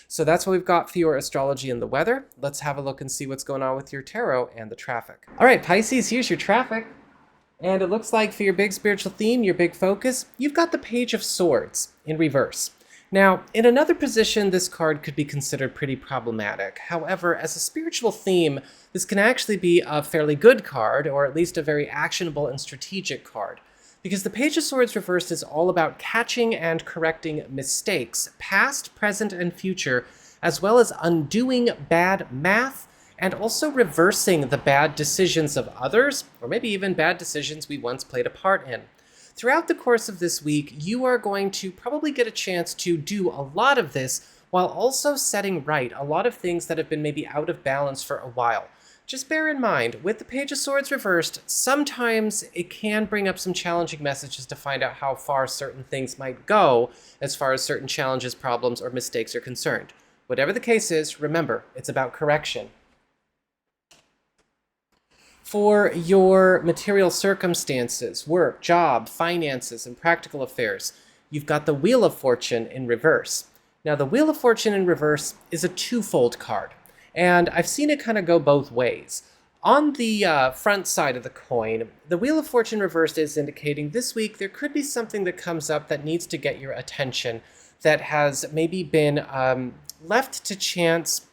So that's what we've got for your astrology and the weather. Let's have a look and see what's going on with your tarot and the traffic. All right, Pisces, here's your traffic. And it looks like for your big spiritual theme, your big focus, you've got the Page of Swords in reverse. Now, in another position, this card could be considered pretty problematic. However, as a spiritual theme, this can actually be a fairly good card, or at least a very actionable and strategic card. Because the Page of Swords reversed is all about catching and correcting mistakes, past, present, and future, as well as undoing bad math, and also reversing the bad decisions of others, or maybe even bad decisions we once played a part in. Throughout the course of this week, you are going to probably get a chance to do a lot of this while also setting right a lot of things that have been maybe out of balance for a while. Just bear in mind, with the Page of Swords reversed, sometimes it can bring up some challenging messages to find out how far certain things might go as far as certain challenges, problems, or mistakes are concerned. Whatever the case is, remember, it's about correction. For your material circumstances, work, job, finances, and practical affairs, you've got the Wheel of Fortune in reverse. Now, the Wheel of Fortune in reverse is a twofold card, and I've seen it kind of go both ways. On the front side of the coin, the Wheel of Fortune reversed is indicating this week there could be something that comes up that needs to get your attention that has maybe been left to chance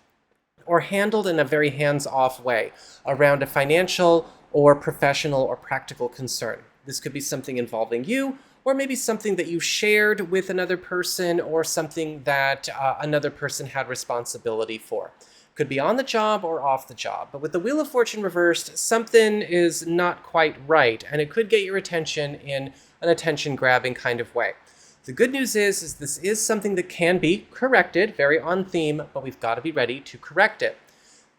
or handled in a very hands-off way around a financial or professional or practical concern. This could be something involving you, or maybe something that you shared with another person, or something that another person had responsibility for. Could be on the job or off the job. But with the Wheel of Fortune reversed, something is not quite right, and it could get your attention in an attention-grabbing kind of way. The good news is this is something that can be corrected, very on theme, but we've got to be ready to correct it.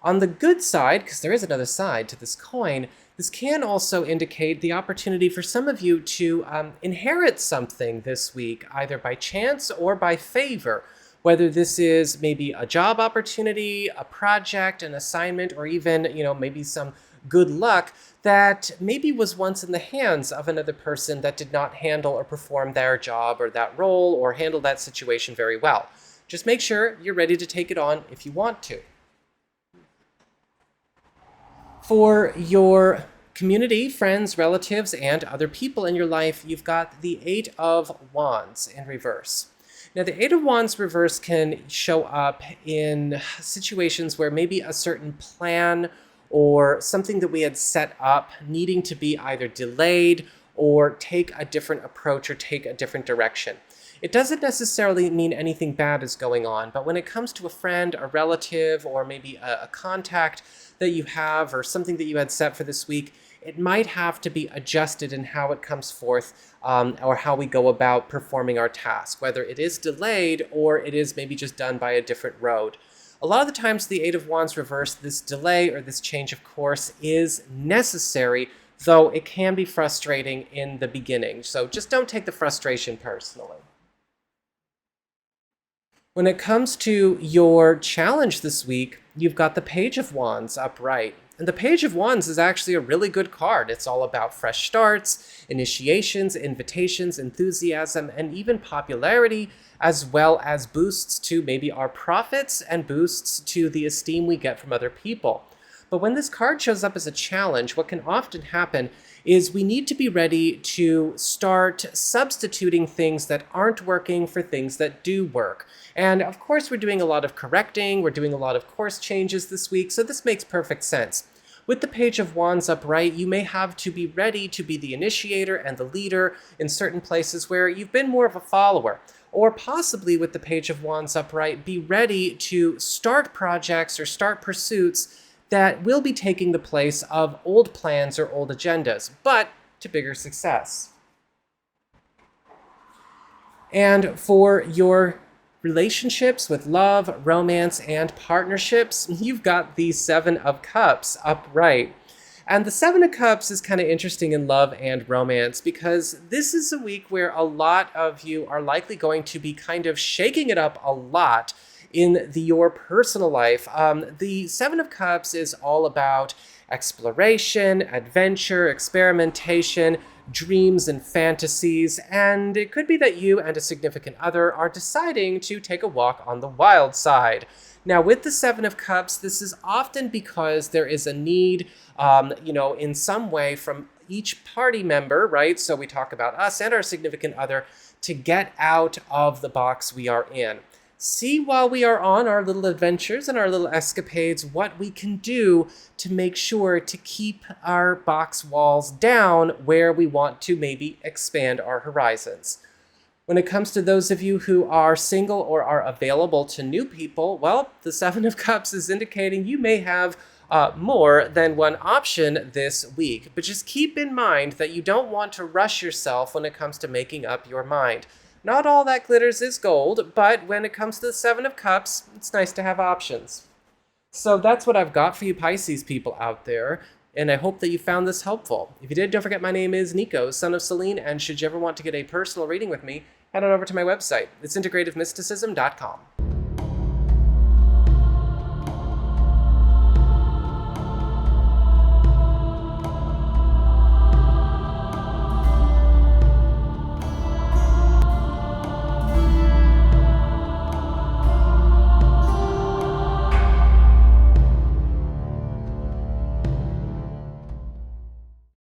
On the good side, because there is another side to this coin, this can also indicate the opportunity for some of you to inherit something this week, either by chance or by favor. Whether this is maybe a job opportunity, a project, an assignment, or even, maybe some good luck that maybe was once in the hands of another person that did not handle or perform their job or that role or handle that situation very well. Just make sure you're ready to take it on if you want to. For your community, friends, relatives, and other people in your life, you've got the Eight of Wands in reverse. Now, the Eight of Wands reverse can show up in situations where maybe a certain plan or something that we had set up needing to be either delayed or take a different approach or take a different direction. It doesn't necessarily mean anything bad is going on, but when it comes to a friend, a relative, or maybe a contact that you have or something that you had set for this week, it might have to be adjusted in how it comes forth or how we go about performing our task, whether it is delayed or it is maybe just done by a different road. A lot of the times the Eight of Wands reverse, this delay or this change of course is necessary, though it can be frustrating in the beginning. So just don't take the frustration personally. When it comes to your challenge this week, you've got the Page of Wands upright. And the Page of Wands is actually a really good card. It's all about fresh starts, initiations, invitations, enthusiasm, and even popularity, as well as boosts to maybe our profits and boosts to the esteem we get from other people. But when this card shows up as a challenge, what can often happen is we need to be ready to start substituting things that aren't working for things that do work. And of course, we're doing a lot of correcting, we're doing a lot of course changes this week, so this makes perfect sense. With the Page of Wands upright, you may have to be ready to be the initiator and the leader in certain places where you've been more of a follower. Or possibly with the Page of Wands upright, be ready to start projects or start pursuits that will be taking the place of old plans or old agendas, but to bigger success. And for your relationships with love, romance, and partnerships, you've got the Seven of Cups upright. And the Seven of Cups is kind of interesting in love and romance because this is a week where a lot of you are likely going to be kind of shaking it up a lot in your personal life. The Seven of Cups is all about exploration, adventure, experimentation, dreams and fantasies, and it could be that you and a significant other are deciding to take a walk on the wild side. Now, with the Seven of Cups, this is often because there is a need, in some way from each party member, right? So we talk about us and our significant other to get out of the box we are in. see while we are on our little adventures and our little escapades what we can do to make sure to keep our box walls down where we want to maybe expand our horizons. When it comes to those of you who are single or are available to new people, well, the Seven of Cups is indicating you may have more than one option this week. But just keep in mind that you don't want to rush yourself when it comes to making up your mind. Not all that glitters is gold, but when it comes to the Seven of Cups, it's nice to have options. So that's what I've got for you Pisces people out there, and I hope that you found this helpful. If you did, don't forget my name is Nico, Son of Selene, and should you ever want to get a personal reading with me, head on over to my website. It's integrativemysticism.com.